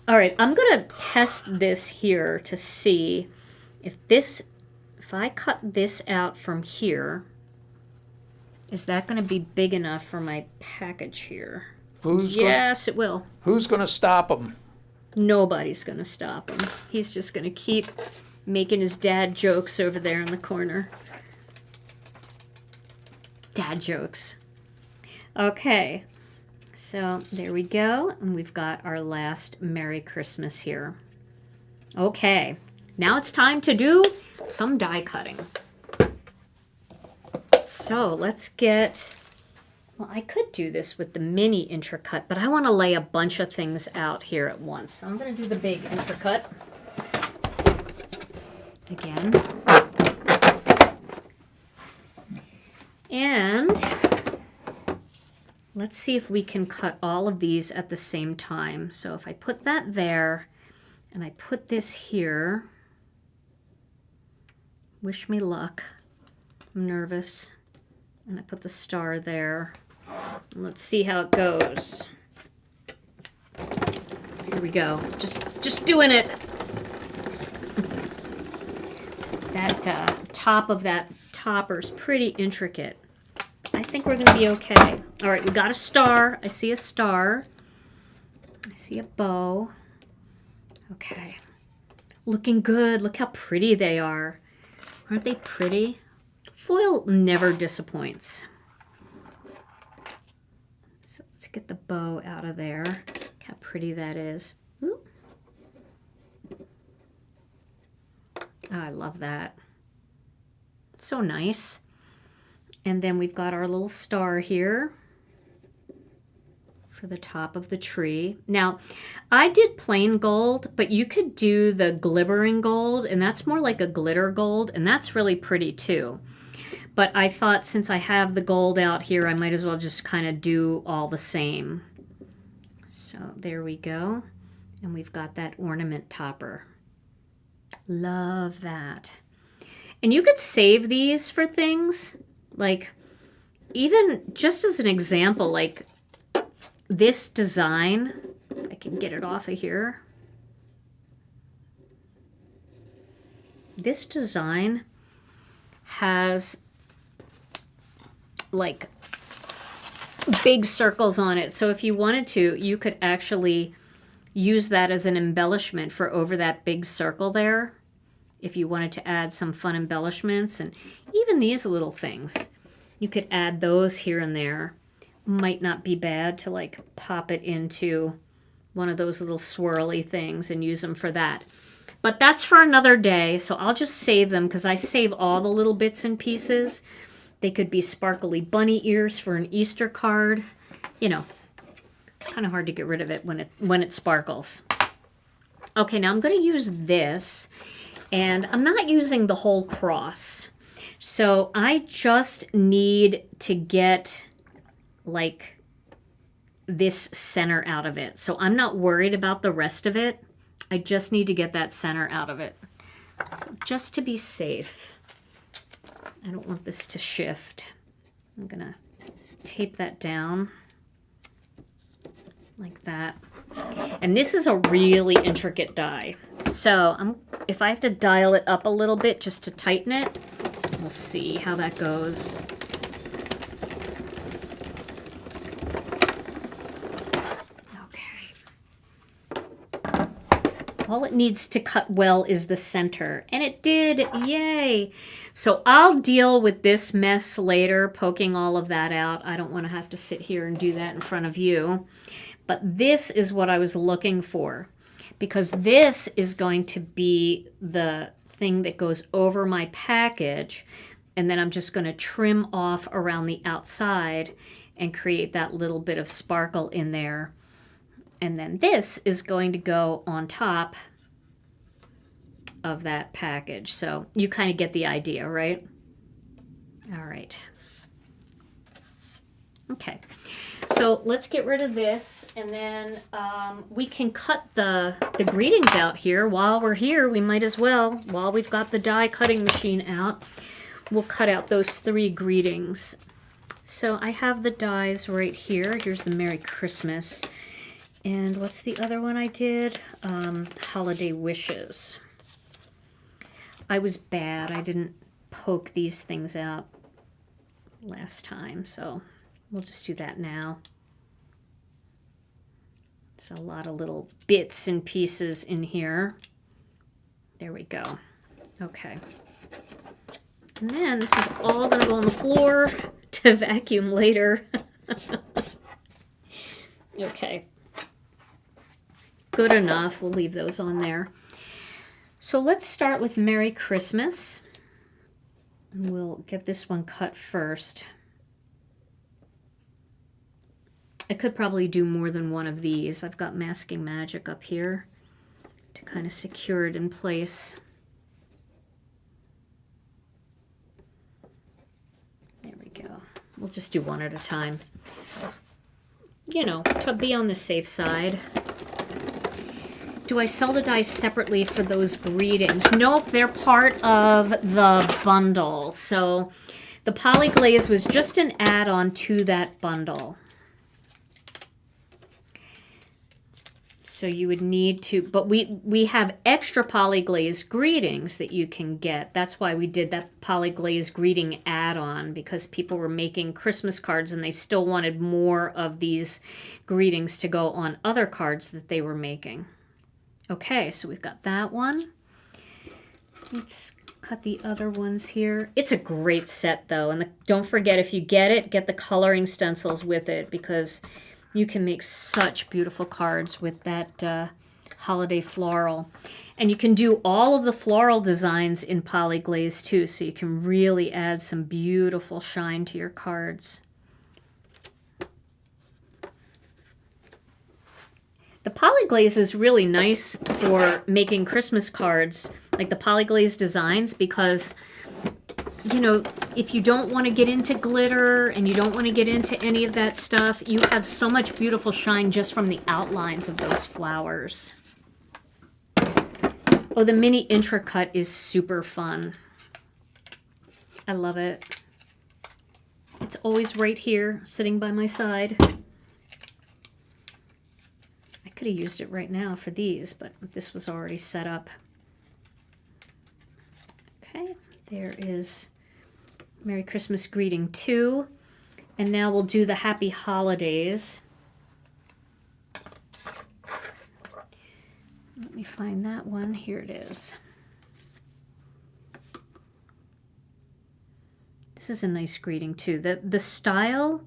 All right, I'm going to test this here to see if I cut this out from here, is that going to be big enough for my package here? Yes, it will. Who's going to stop him? Nobody's going to stop him. He's just going to keep making his dad jokes over there in the corner. Dad jokes. Okay, so there we go. And we've got our last Merry Christmas here. Okay, now it's time to do some die cutting. So let's get, Well, I could do this with the mini intricate, but I want to lay a bunch of things out here at once. So I'm going to do the big intricate again. And let's see if we can cut all of these at the same time. So if I put that there and I put this here, wish me luck. I'm nervous. And I put the star there. Let's see how it goes. Here we go. Just doing it. That top of that topper's pretty intricate. I think we're gonna be okay. All right, we got a star. I see a star. I see a bow. Okay. Looking good. Look how pretty they are. Aren't they pretty? Foil never disappoints. So let's get the bow out of there. Look how pretty that is. Ooh. Oh, I love that. So nice. And then we've got our little star here for the top of the tree. Now, I did plain gold, but you could do the glimmering gold, and that's more like a glitter gold, and that's really pretty too. But I thought since I have the gold out here, I might as well just kind of do all the same. So there we go. And we've got that ornament topper. Love that. And you could save these for things, like even just as an example, like this design, if I can get it off of here. This design has like big circles on it. So if you wanted to, you could actually use that as an embellishment for over that big circle there. If you wanted to add some fun embellishments, and even these little things, you could add those here and there. Might not be bad to like pop it into one of those little swirly things and use them for that. But that's for another day, so I'll just save them because I save all the little bits and pieces. They could be sparkly bunny ears for an Easter card. You know, it's kind of hard to get rid of it when it sparkles. Okay, now I'm going to use this, and I'm not using the whole cross. So I just need to get like this center out of it. So I'm not worried about the rest of it. I just need to get that center out of it. So just to be safe, I don't want this to shift. I'm gonna tape that down like that. And this is a really intricate die. So if I have to dial it up a little bit just to tighten it, we'll see how that goes. All it needs to cut well is the center. And it did, yay. So I'll deal with this mess later, poking all of that out. I don't want to have to sit here and do that in front of you. But this is what I was looking for, because this is going to be the thing that goes over my package. And then I'm just going to trim off around the outside and create that little bit of sparkle in there. And then this is going to go on top of that package. So you kind of get the idea, right? All right. Okay. So let's get rid of this, and then we can cut the greetings out here. While we're here, we might as well, while we've got the die cutting machine out, we'll cut out those 3 greetings. So I have the dies right here. Here's the Merry Christmas. And what's the other one I did? Holiday Wishes. I was bad. I didn't poke these things out last time, so we'll just do that now. It's a lot of little bits and pieces in here. There we go. Okay. And then this is all going to go on the floor to vacuum later. Okay. Good enough. We'll leave those on there. So let's start with Merry Christmas. We'll get this one cut first. I could probably do more than one of these. I've got Masking Magic up here to kind of secure it in place. There we go. We'll just do one at a time. You know, to be on the safe side. Do I sell the dies separately for those greetings? Nope, they're part of the bundle. So the Poly-Glaze was just an add-on to that bundle. So you would need to, but we have extra Poly-Glaze greetings that you can get. That's why we did that Poly-Glaze greeting add-on, because people were making Christmas cards and they still wanted more of these greetings to go on other cards that they were making. Okay, so we've got that one. Let's cut the other ones here. It's a great set though, and don't forget, if you get it, get the coloring stencils with it, because you can make such beautiful cards with that holiday floral. And you can do all of the floral designs in Poly-Glaze too, so you can really add some beautiful shine to your cards. The Poly-Glaze is really nice for making Christmas cards, like the Poly-Glaze designs, because you know, if you don't want to get into glitter and you don't want to get into any of that stuff, you have so much beautiful shine just from the outlines of those flowers. Oh, the mini intracut is super fun. I love it. It's always right here, sitting by my side. I could have used it right now for these, but this was already set up. Okay, there is Merry Christmas Greeting 2. And now we'll do the Happy Holidays. Let me find that one. Here it is. This is a nice greeting too. The style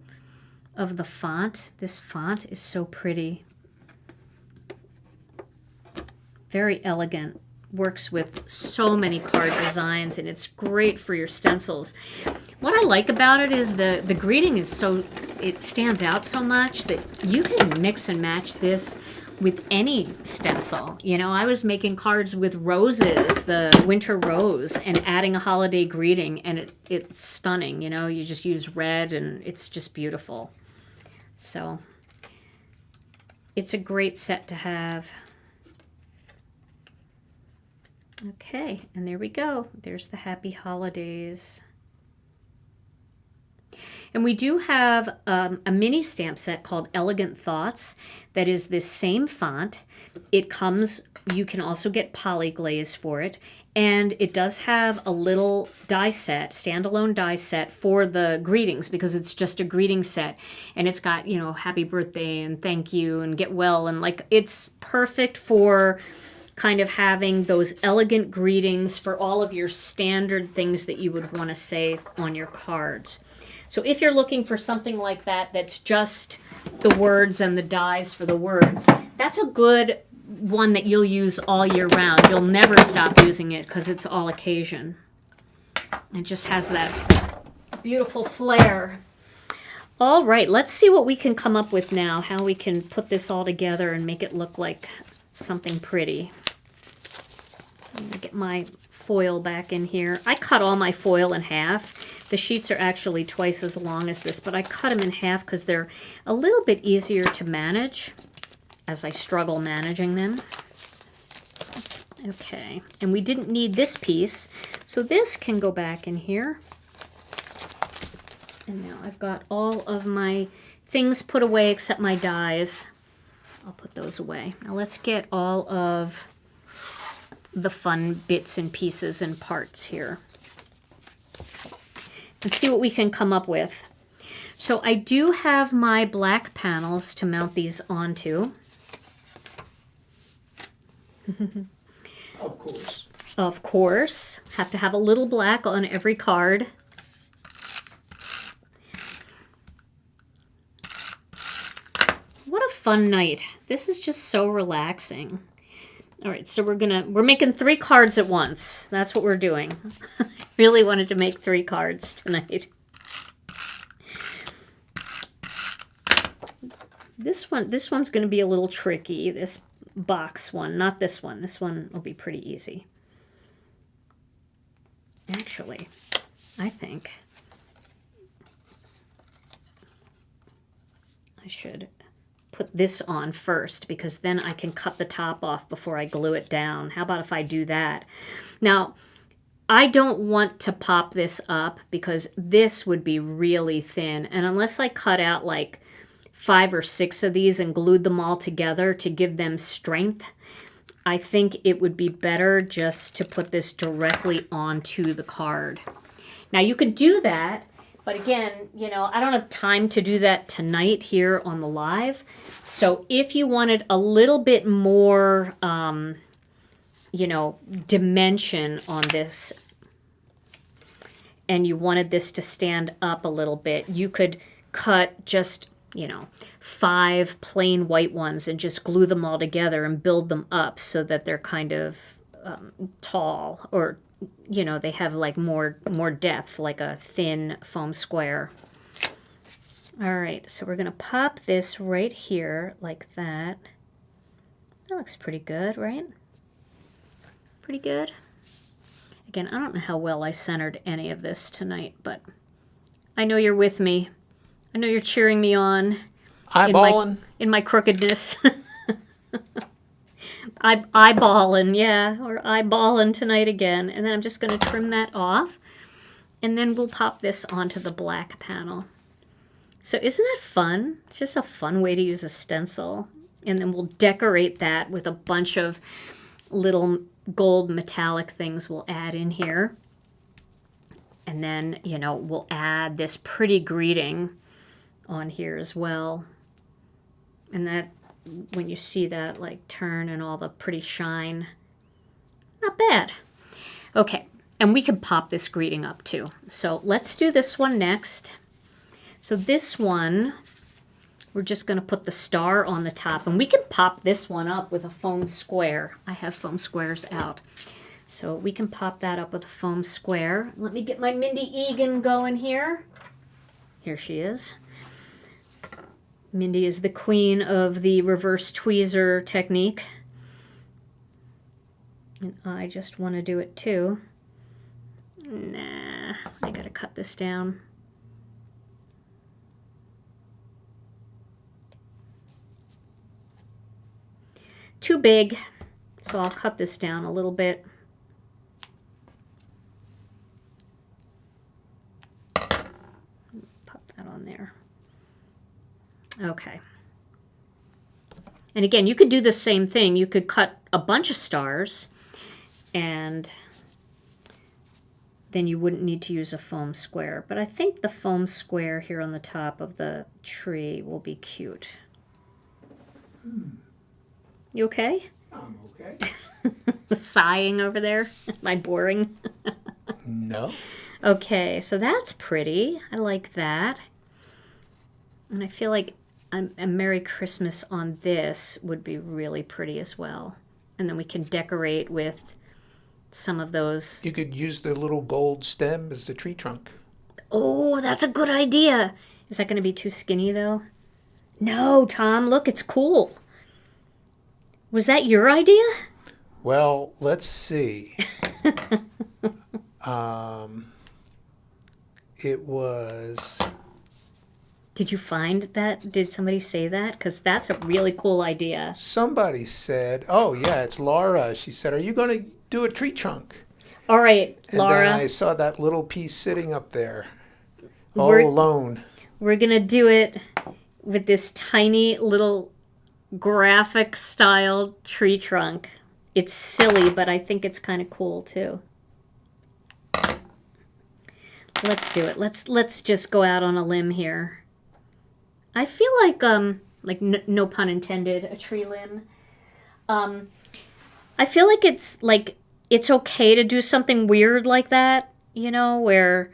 of the font, this font is so pretty. Very elegant. Works with so many card designs, and it's great for your stencils. What I like about it is the greeting is so, it stands out so much that you can mix and match this with any stencil. You know, I was making cards with roses, the winter rose, and adding a holiday greeting, and it's stunning. You know, you just use red and it's just beautiful. So it's a great set to have. Okay, and there we go. There's the Happy Holidays. And we do have a mini stamp set called Elegant Thoughts that is this same font. It comes, you can also get Poly-Glaze for it, and it does have a little die set, standalone die set for the greetings, because it's just a greeting set. And it's got, you know, happy birthday and thank you and get well, and like, it's perfect for kind of having those elegant greetings for all of your standard things that you would want to say on your cards. So if you're looking for something like that, that's just the words and the dies for the words, that's a good one that you'll use all year round. You'll never stop using it because it's all occasion. It just has that beautiful flair. All right, let's see what we can come up with now, how we can put this all together and make it look like something pretty. I'm gonna get my foil back in here. I cut all my foil in half. The sheets are actually twice as long as this, but I cut them in half because they're a little bit easier to manage as I struggle managing them. Okay, and we didn't need this piece, so this can go back in here. And now I've got all of my things put away except my dies. I'll put those away. Now let's get all of the fun bits and pieces and parts here and see what we can come up with. So I do have my black panels to mount these onto. Of course. Of course. Have to have a little black on every card. What a fun night. This is just so relaxing. All right, so we're making 3 cards at once. That's what we're doing. I really wanted to make 3 cards tonight. This one's going to be a little tricky, this box one, not this one. This one will be pretty easy. Actually, I think I should put this on first because then I can cut the top off before I glue it down. How about if I do that? Now, I don't want to pop this up because this would be really thin. And unless I cut out like 5 or 6 of these and glued them all together to give them strength, I think it would be better just to put this directly onto the card. Now you could do that, but again, you know, I don't have time to do that tonight here on the live. So if you wanted a little bit more, you know, dimension on this, and you wanted this to stand up a little bit, you could cut just, you know, 5 plain white ones and just glue them all together and build them up so that they're kind of tall, or, you know, they have like more depth, like a thin foam square. All right, so we're going to pop this right here like that. That looks pretty good, right? Pretty good. Again, I don't know how well I centered any of this tonight, but I know you're with me. I know you're cheering me on. Eyeballing? In my crookedness. Eyeballing, yeah. Or eyeballing tonight again. And then I'm just going to trim that off. And then we'll pop this onto the black panel. So isn't that fun? It's just a fun way to use a stencil. And then we'll decorate that with a bunch of little gold metallic things we'll add in here. And then, you know, we'll add this pretty greeting on here as well. And that, when you see that like turn and all the pretty shine, not bad. Okay, and we can pop this greeting up too. So let's do this one next. So this one, we're just going to put the star on the top, and we can pop this one up with a foam square. I have foam squares out. So we can pop that up with a foam square. Let me get my Mindy Egan going here. Here she is. Mindy is the queen of the reverse tweezer technique. And I just want to do it too. Nah, I gotta cut this down. Too big, so I'll cut this down a little bit. Pop that on there. Okay. And again, you could do the same thing. You could cut a bunch of stars, and then you wouldn't need to use a foam square. But I think the foam square here on the top of the tree will be cute. You okay? I'm okay. Sighing over there. Am I boring? No. Okay, so that's pretty. I like that. And I feel like a Merry Christmas on this would be really pretty as well. And then we can decorate with some of those. You could use the little gold stem as the tree trunk. Oh, that's a good idea. Is that going to be too skinny, though? No, Tom, look, it's cool. Was that your idea? Well, let's see. It was... Did you find that? Did somebody say that? Because that's a really cool idea. Somebody said, oh, yeah, it's Laura. She said, are you going to do a tree trunk? All right, Laura. And then I saw that little piece sitting up there, all alone. We're going to do it with this tiny little graphic style tree trunk. It's silly, but I think it's kind of cool too. Let's do it. Let's just go out on a limb here. I feel like no pun intended, a tree limb. I feel like it's okay to do something weird like that, you know, where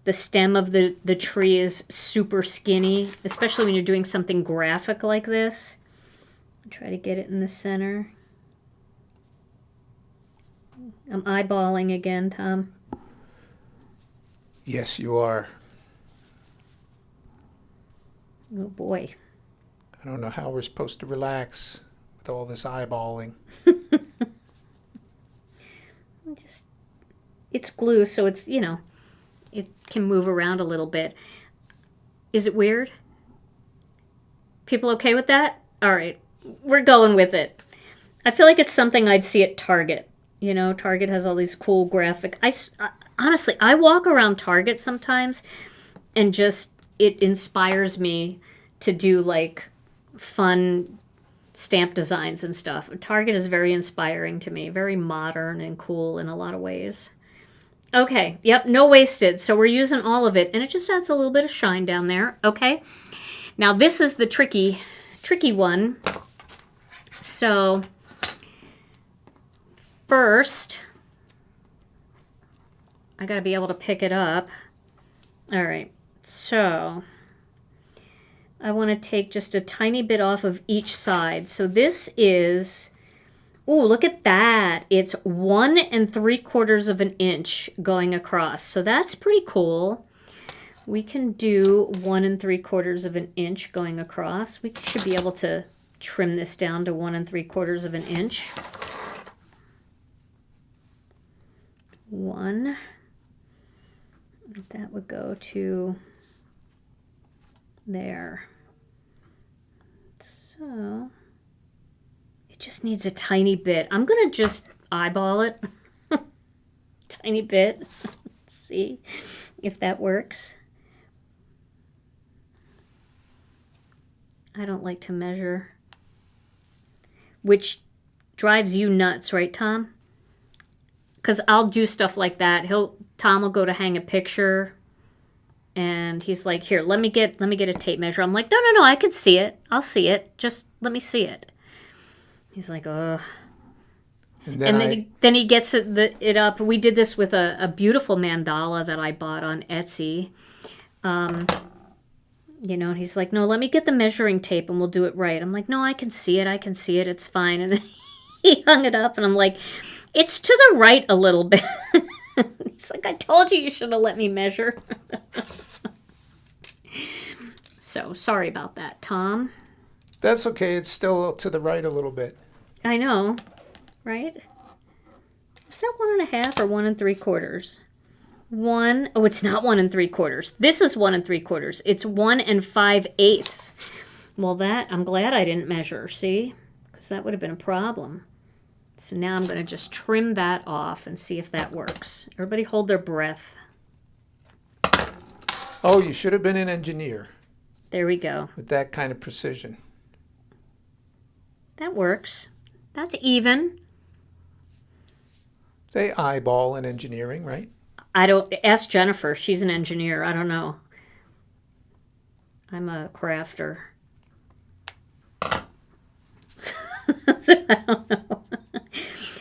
the stem of the tree is super skinny, especially when you're doing something graphic like this. Try to get it in the center. I'm eyeballing again, Tom. Yes, you are. Oh boy. don't know how we're supposed to relax with all this eyeballing. It's glue, so it's, you know, it can move around a little bit. Is it weird? People okay with that? All right, we're going with it. I feel like it's something I'd see at Target. You know, Target has all these cool graphic. Honestly, I walk around Target sometimes and just, it inspires me to do like fun stamp designs and stuff. Target is very inspiring to me, very modern and cool in a lot of ways. Okay, yep, no wasted. So we're using all of it, and it just adds a little bit of shine down there, okay? Now this is the tricky one. So first, I gotta be able to pick it up. All right, so I want to take just a tiny bit off of each side. So this is, oh, look at that. It's 1 3/4 of an inch going across. So that's pretty cool. We can do 1 3/4 of an inch going across. We should be able to trim this down to 1 3/4 of an inch. 1. That would go to there. So it just needs a tiny bit. I'm gonna just eyeball it. Tiny bit. Let's see if that works. I don't like to measure, which drives you nuts, right, Tom? Because I'll do stuff like that. Tom will go to hang a picture, and he's like, "Here, let me get a tape measure." I'm like, "No, I can see it. I'll see it. Just let me see it." He's like, "Oh." And then he gets it up. We did this with a beautiful mandala that I bought on Etsy. You know, he's like, "No, let me get the measuring tape and we'll do it right." I'm like, "No, I can see it. It's fine." And then he hung it up, and I'm like, "It's to the right a little bit." He's like, "I told you should have let me measure." So, sorry about that, Tom. That's okay. It's still to the right a little bit. I know, right? Is that 1 1/2 or 1 3/4? Oh, it's not 1 3/4. This is 1 3/4. It's 1 5/8. Well, I'm glad I didn't measure, see? Because that would have been a problem. So now I'm going to just trim that off and see if that works. Everybody hold their breath. Oh, you should have been an engineer. There we go. With that kind of precision. That works. That's even. They eyeball in engineering, right? Ask Jennifer. She's an engineer. I don't know. I'm a crafter. So I don't know.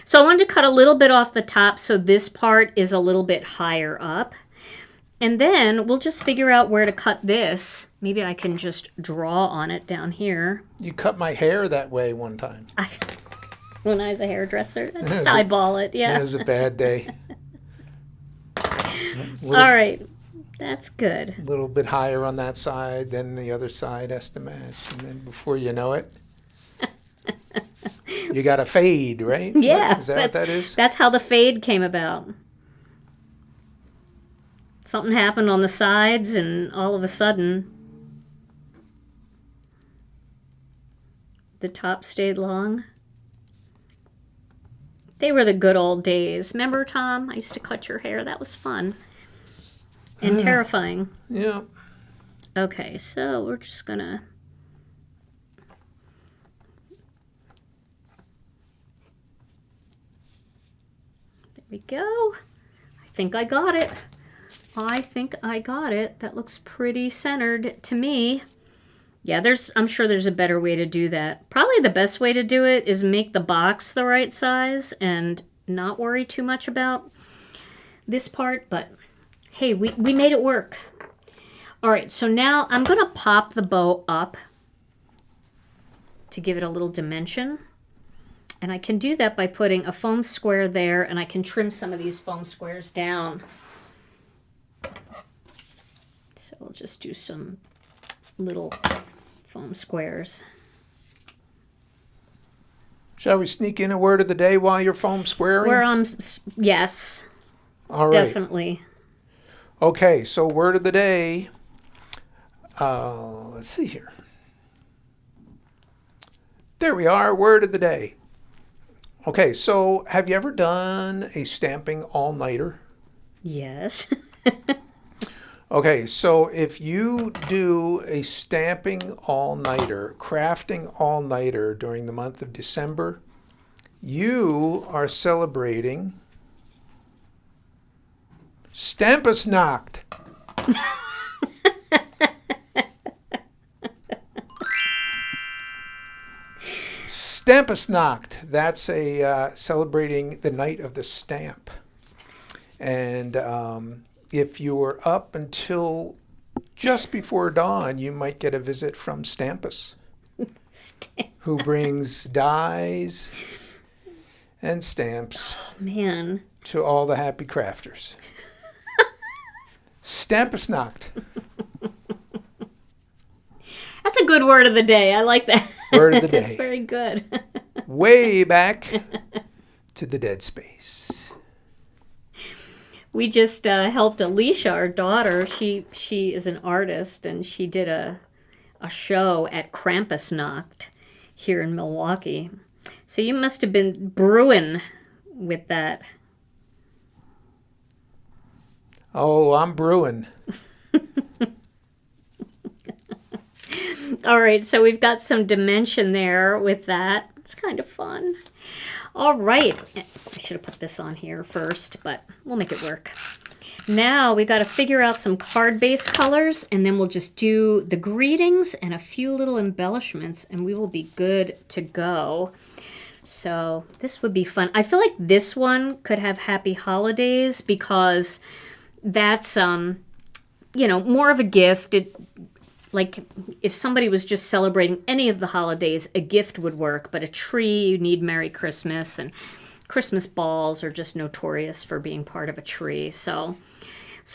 So I wanted to cut a little bit off the top so this part is a little bit higher up. And then we'll just figure out where to cut this. Maybe I can just draw on it down here. You cut my hair that way one time. When I was a hairdresser, I just eyeball it, yeah. It was a bad day. All right, that's good. A little bit higher on that side, then the other side has to match. And then before you know it, you got a fade, right? Yeah. Is that what that is? That's how the fade came about. Something happened on the sides, and all of a sudden, the top stayed long. They were the good old days. Remember, Tom? I used to cut your hair. That was fun. And terrifying. Yeah. Okay, so we're just going to... There we go. I think I got it. That looks pretty centered to me. Yeah, I'm sure there's a better way to do that. Probably the best way to do it is make the box the right size and not worry too much about this part, but hey, we made it work. All right, so now I'm going to pop the bow up to give it a little dimension. And I can do that by putting a foam square there, and I can trim some of these foam squares down. So I'll just do some little foam squares. Shall we sneak in a word of the day while you're foam squaring? Yes, All right. definitely. Okay, so word of the day. Let's see here. There we are, word of the day. Okay, so have you ever done a stamping all-nighter? Yes. Okay, so if you do a stamping all-nighter, crafting all-nighter during the month of December, you are celebrating Stampusnacht. Stampusnacht. That's a celebrating the night of the stamp. And if you were up until just before dawn, you might get a visit from Stampus, who brings dies and stamps Man. to all the happy crafters. Stampusnacht. That's a good word of the day. I like that. Word of the day. That's very good. Way back to the dead space. We just helped Alicia, our daughter. She is an artist, and she did a show at Krampusnacht here in Milwaukee. So you must have been brewing with that. Oh, I'm brewing. All right, so we've got some dimension there with that. It's kind of fun. All right. I should have put this on here first, but we'll make it work. Now we got to figure out some card-based colors, and then we'll just do the greetings and a few little embellishments, and we will be good to go. So this would be fun. I feel like this one could have Happy Holidays because that's, more of a gift. Like, if somebody was just celebrating any of the holidays, a gift would work. But a tree, you need Merry Christmas. And Christmas balls are just notorious for being part of a tree. So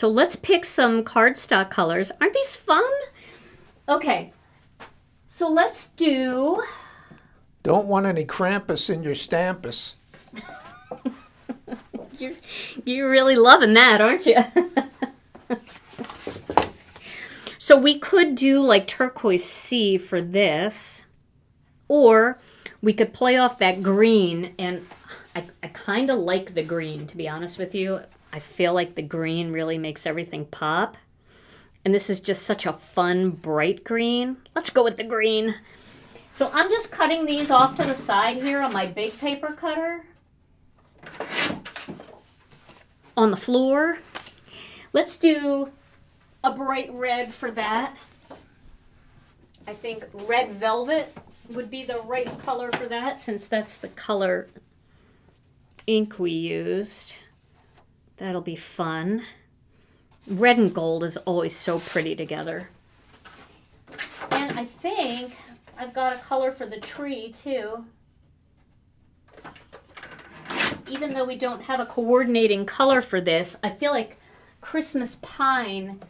let's pick some cardstock colors. Aren't these fun? Okay. So let's do... Don't want any Krampus in your Stampus. You're really loving that, aren't you? So we could do like turquoise sea for this, or we could play off that green, and I kind of like the green, to be honest with you. I feel like the green really makes everything pop. And this is just such a fun, bright green. Let's go with the green. So I'm just cutting these off to the side here on my big paper cutter on the floor. Let's do a bright red for that. I think red velvet would be the right color for that, since that's the color ink we used. That'll be fun. Red and gold is always so pretty together. And I think I've got a color for the tree too. Even though we don't have a coordinating color for this, I feel like Christmas pine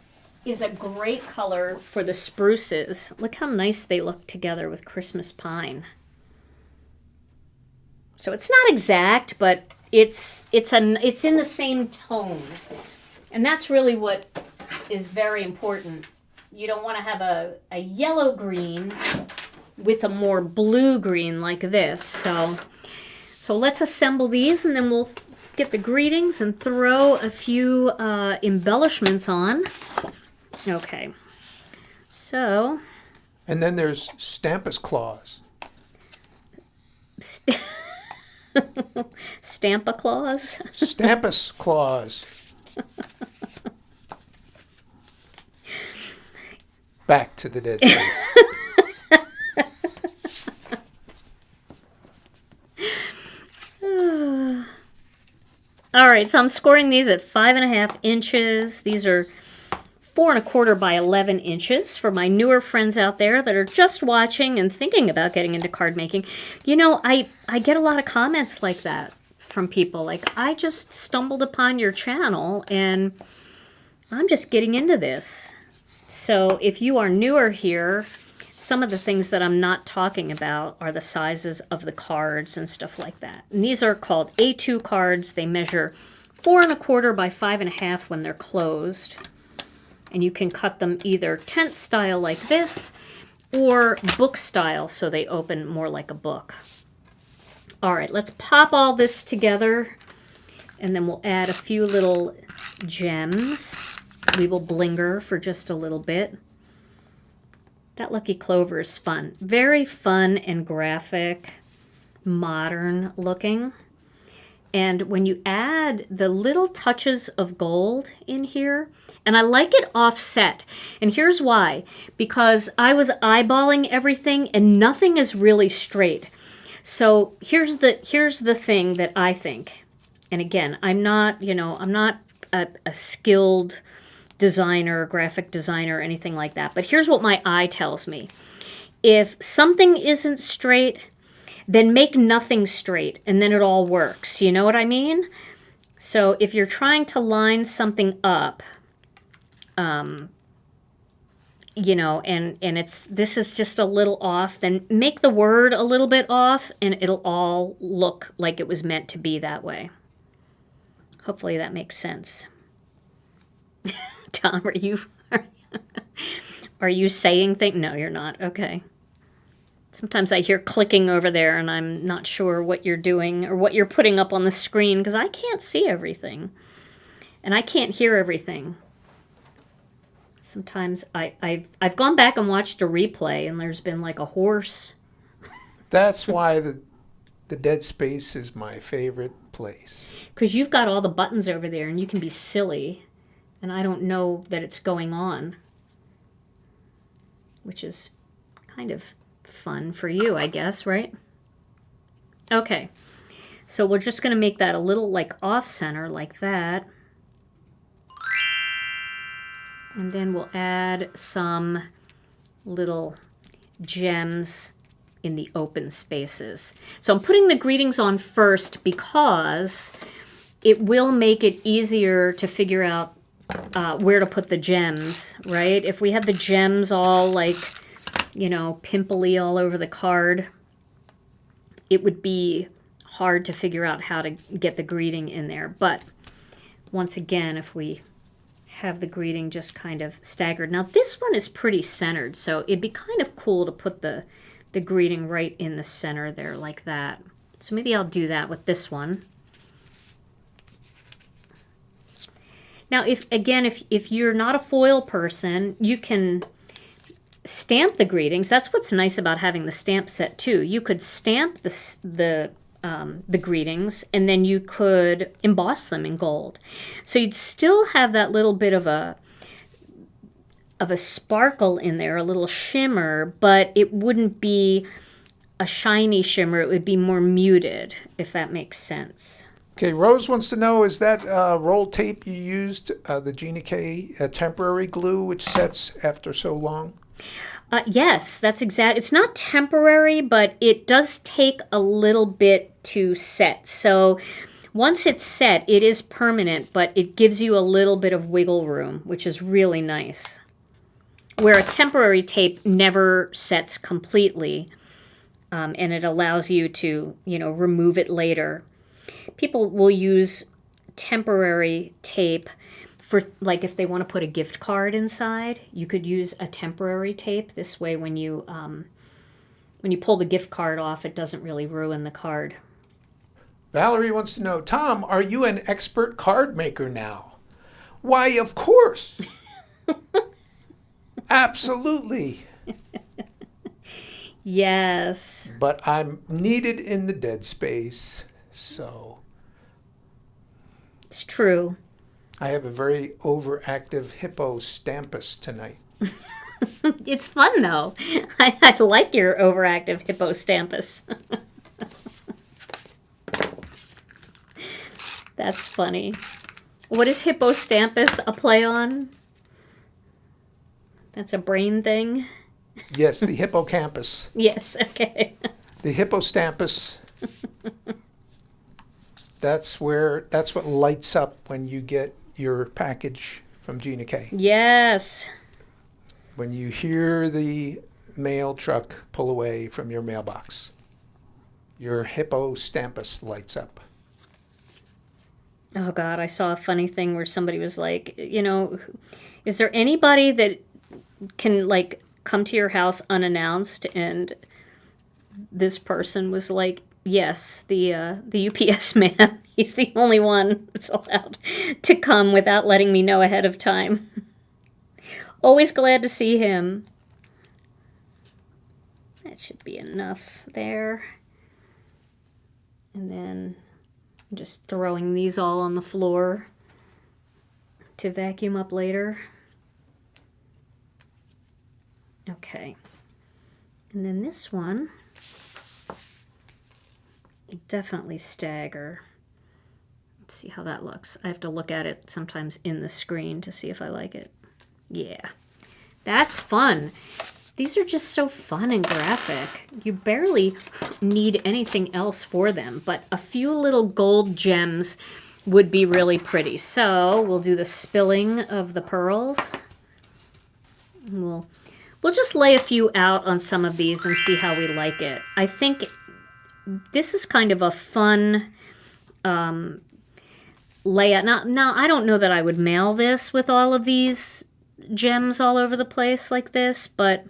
is a great color for the spruces. Look how nice they look together with Christmas pine. So it's not exact, but it's in the same tone. And that's really what is very important. You don't want to have a yellow green with a more blue green like this. So let's assemble these, and then we'll get the greetings and throw a few embellishments on. Okay, so... And then there's Stampus Claus. Stampa Claus? Stampus Claus. Back to the dead space. All right, so I'm scoring these at 5.5 inches. These are 4.25 by 11 inches for my newer friends out there that are just watching and thinking about getting into card making. You know, I get a lot of comments like that from people. Like, I just stumbled upon your channel and I'm just getting into this. So if you are newer here, some of the things that I'm not talking about are the sizes of the cards and stuff like that. And these are called A2 cards. They measure 4¼ by 5½ when they're closed. And you can cut them either tent style like this or book style, so they open more like a book. All right, let's pop all this together, and then we'll add a few little gems. We will blinger for just a little bit. That Lucky Clover is fun. Very fun and graphic, modern looking. And when you add the little touches of gold in here, and I like it offset. And here's why. Because I was eyeballing everything and nothing is really straight. So here's the thing that I think. And again, I'm not a skilled designer, graphic designer, anything like that. But here's what my eye tells me. If something isn't straight, then make nothing straight, and then it all works. You know what I mean? So if you're trying to line something up, you know, and this is just a little off, then make the word a little bit off, and it'll all look like it was meant to be that way. Hopefully that makes sense. Tom, are you saying things? No, you're not. Okay. Sometimes I hear clicking over there, and I'm not sure what you're doing or what you're putting up on the screen because I can't see everything, and I can't hear everything. Sometimes I've gone back and watched a replay, and there's been like a horse. That's why the dead space is my favorite place. Because you've got all the buttons over there, and you can be silly, and I don't know that it's going on, which is kind of fun for you, I guess, right? Okay, so we're just going to make that a little like off-center like that. And then we'll add some little gems in the open spaces. So I'm putting the greetings on first because it will make it easier to figure out where to put the gems, right? If we had the gems all like, you know, pimply all over the card, it would be hard to figure out how to get the greeting in there. But once again, if we have the greeting just kind of staggered. Now this one is pretty centered, so it'd be kind of cool to put the greeting right in the center there like that. So maybe I'll do that with this one. Now if you're not a foil person, you can stamp the greetings. That's what's nice about having the stamp set too. You could stamp the greetings, and then you could emboss them in gold. So you'd still have that little bit of a sparkle in there, a little shimmer, but it wouldn't be a shiny shimmer. It would be more muted, if that makes sense. Okay, Rose wants to know, is that roll tape you used, the Gina K temporary glue, which sets after so long? Yes, that's exact. It's not temporary, but it does take a little bit to set. So once it's set, it is permanent, but it gives you a little bit of wiggle room, which is really nice. Where a temporary tape never sets completely, and it allows you to, you know, remove it later. People will use temporary tape for, like, if they want to put a gift card inside, you could use a temporary tape. This way, when you pull the gift card off, it doesn't really ruin the card. Valerie wants to know, Tom, are you an expert card maker now? Why, of course. Absolutely. Yes. But I'm needed in the dead space, so. It's true. I have a very overactive hippostampus tonight. It's fun, though. I like your overactive hippostampus. That's funny. What is hippostampus a play on? That's a brain thing? Yes, the hippocampus. Yes, okay. The hippostampus. That's what lights up when you get your package from Gina K. Yes. When you hear the mail truck pull away from your mailbox. Your hippocampus lights up. Oh God, I saw a funny thing where somebody was like, is there anybody that can like come to your house unannounced? And this person was like, yes, the UPS man. He's the only one that's allowed to come without letting me know ahead of time. Always glad to see him. That should be enough there. And then I'm just throwing these all on the floor to vacuum up later. Okay. And then this one, definitely stagger. Let's see how that looks. I have to look at it sometimes in the screen to see if I like it. Yeah, that's fun. These are just so fun and graphic. You barely need anything else for them, but a few little gold gems would be really pretty. So we'll do the spilling of the pearls. We'll just lay a few out on some of these and see how we like it. I think this is kind of a fun layout. Now, I don't know that I would mail this with all of these gems all over the place like this, but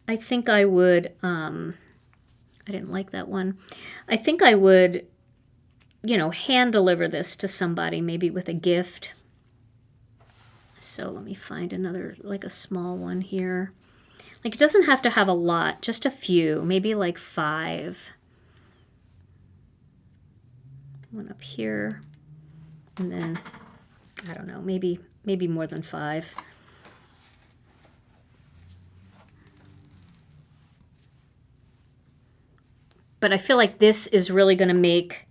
I think I would, I didn't like that one. I think I would, hand deliver this to somebody, maybe with a gift. So let me find another, like a small one here. Like, it doesn't have to have a lot, just a few, maybe like 5. One up here, and then, I don't know, maybe more than 5. But I feel like this is really going to make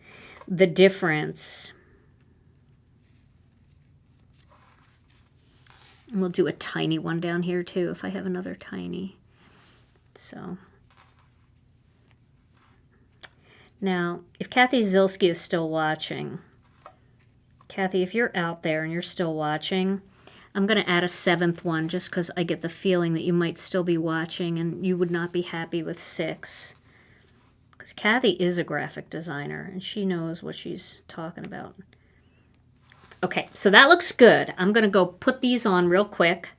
the difference. And we'll do a tiny one down here too, if I have another tiny. So now, if Kathy Zilski is still watching, Kathy, if you're out there and you're still watching, I'm going to add a 7th one just because I get the feeling that you might still be watching and you would not be happy with 6. Because Kathy is a graphic designer and she knows what she's talking about. Okay, so that looks good. I'm going to go put these on real quick.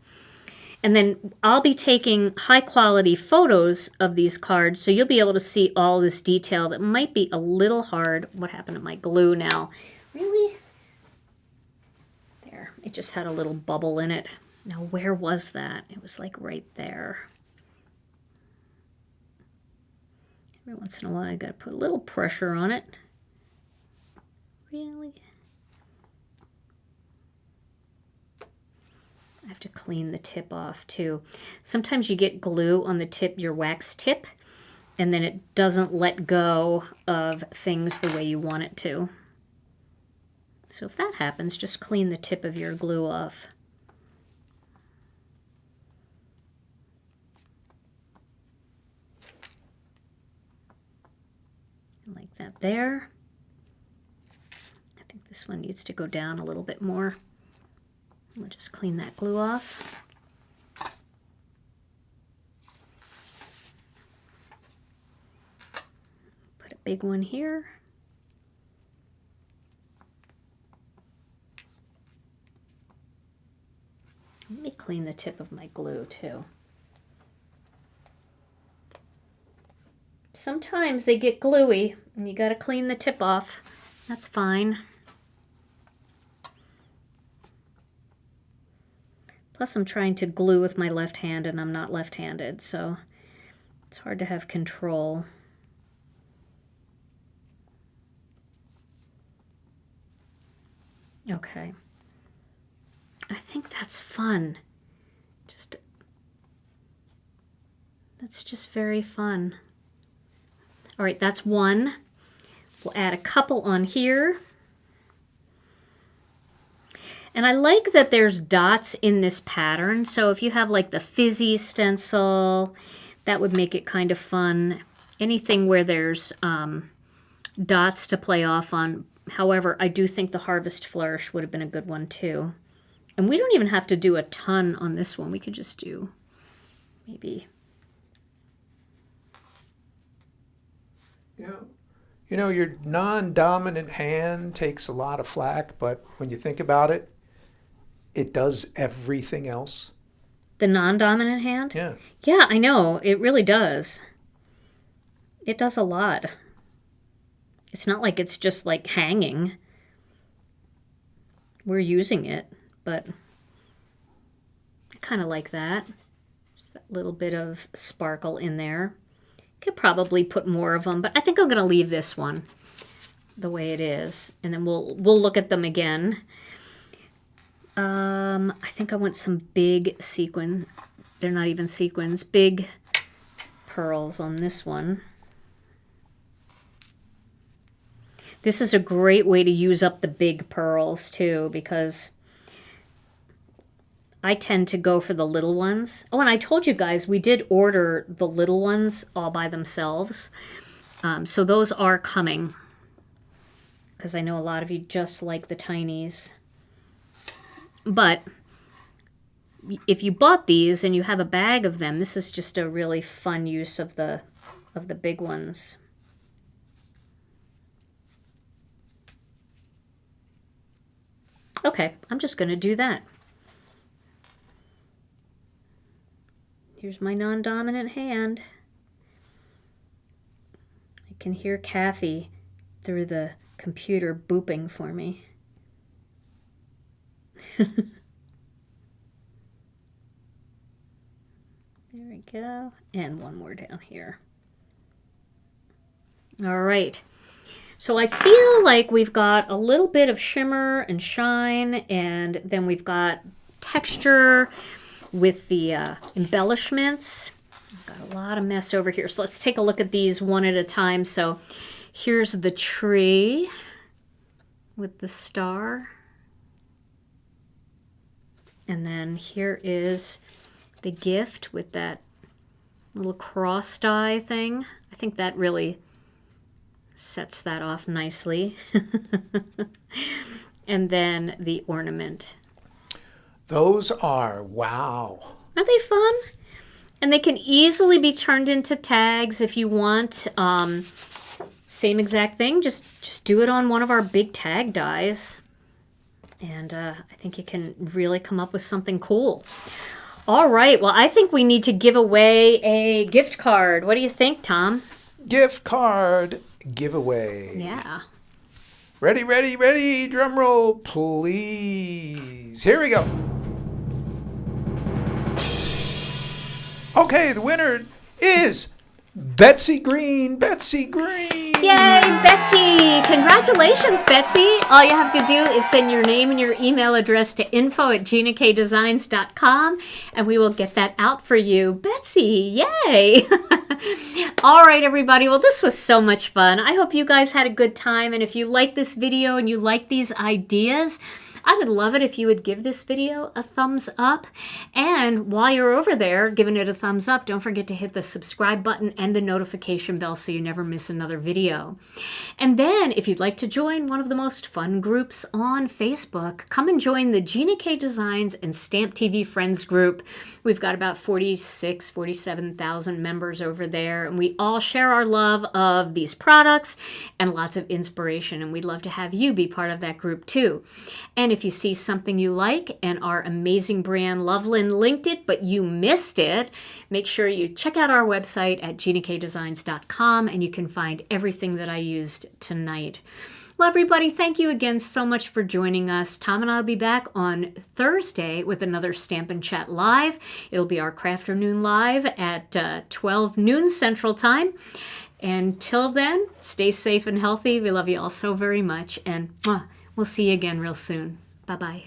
And then I'll be taking high quality photos of these cards so you'll be able to see all this detail that might be a little hard. What happened to my glue now? Really? There, it just had a little bubble in it. Now where was that? It was like right there. Every once in a while I gotta put a little pressure on it. Really? I have to clean the tip off too. Sometimes you get glue on the tip, your wax tip, and then it doesn't let go of things the way you want it to. So if that happens, just clean the tip of your glue off. Like that there. I think this one needs to go down a little bit more. We'll just clean that glue off. Put a big one here. Let me clean the tip of my glue too. Sometimes they get gluey and you got to clean the tip off. That's fine. Plus I'm trying to glue with my left hand and I'm not left-handed, so it's hard to have control. Okay. I think that's fun. That's just very fun. All right, that's one. We'll add a couple on here. And I like that there's dots in this pattern. So if you have like the fizzy stencil, that would make it kind of fun. Anything where there's dots to play off on. However, I do think the Harvest Flourish would have been a good one too. And we don't even have to do a ton on this one. We could just do maybe. You know, your non-dominant hand takes a lot of flack, but when you think about it, it does everything else. The non-dominant hand? Yeah. Yeah, I know. It really does. It does a lot. It's not like it's just like hanging. We're using it, but I kind of like that. Just that little bit of sparkle in there. Could probably put more of them, but I think I'm going to leave this one the way it is, and then we'll look at them again. I think I want some big sequin. They're not even sequins. Big pearls on this one. This is a great way to use up the big pearls too, because I tend to go for the little ones. Oh, and I told you guys we did order the little ones all by themselves. So those are coming, because I know a lot of you just like the tinies. But if you bought these and you have a bag of them, this is just a really fun use of the big ones. Okay, I'm just going to do that. Here's my non-dominant hand. I can hear Kathy through the computer booping for me. There we go. And one more down here. All right. So I feel like we've got a little bit of shimmer and shine, and then we've got texture with the embellishments. I've got a lot of mess over here. So let's take a look at these one at a time. So here's the tree with the star. And then here is the gift with that little cross die thing. I think that really sets that off nicely. And then the ornament. Those are, wow. Aren't they fun? And they can easily be turned into tags if you want. Same exact thing, just do it on one of our big tag dies. And I think you can really come up with something cool. All right, well, I think we need to give away a gift card. What do you think, Tom? Gift card giveaway. Yeah. Ready, ready, ready. Drum roll, please. Here we go. Okay, the winner is Betsy Green. Betsy Green. Yay, Betsy! Congratulations, Betsy. All you have to do is send your name and your email address to info@ginakdesigns.com, and we will get that out for you. Betsy, yay! All right, everybody. Well, this was so much fun. I hope you guys had a good time, and if you like this video and you like these ideas, I would love it if you would give this video a thumbs up. And while you're over there giving it a thumbs up, don't forget to hit the subscribe button and the notification bell so you never miss another video. And then if you'd like to join one of the most fun groups on Facebook, come and join the Gina K Designs and Stamp TV Friends group. We've got about 47,000 members over there, and we all share our love of these products and lots of inspiration, and we'd love to have you be part of that group too. And if you see something you like and our amazing brand Loveland linked it, but you missed it, make sure you check out our website at ginakdesigns.com, and you can find everything that I used tonight. Well, everybody, thank you again so much for joining us. Tom and I will be back on Thursday with another Stamp and Chat Live. It'll be our Crafternoon Live at 12 noon Central Time. Until then, stay safe and healthy. We love you all so very much, and we'll see you again real soon. Bye-bye.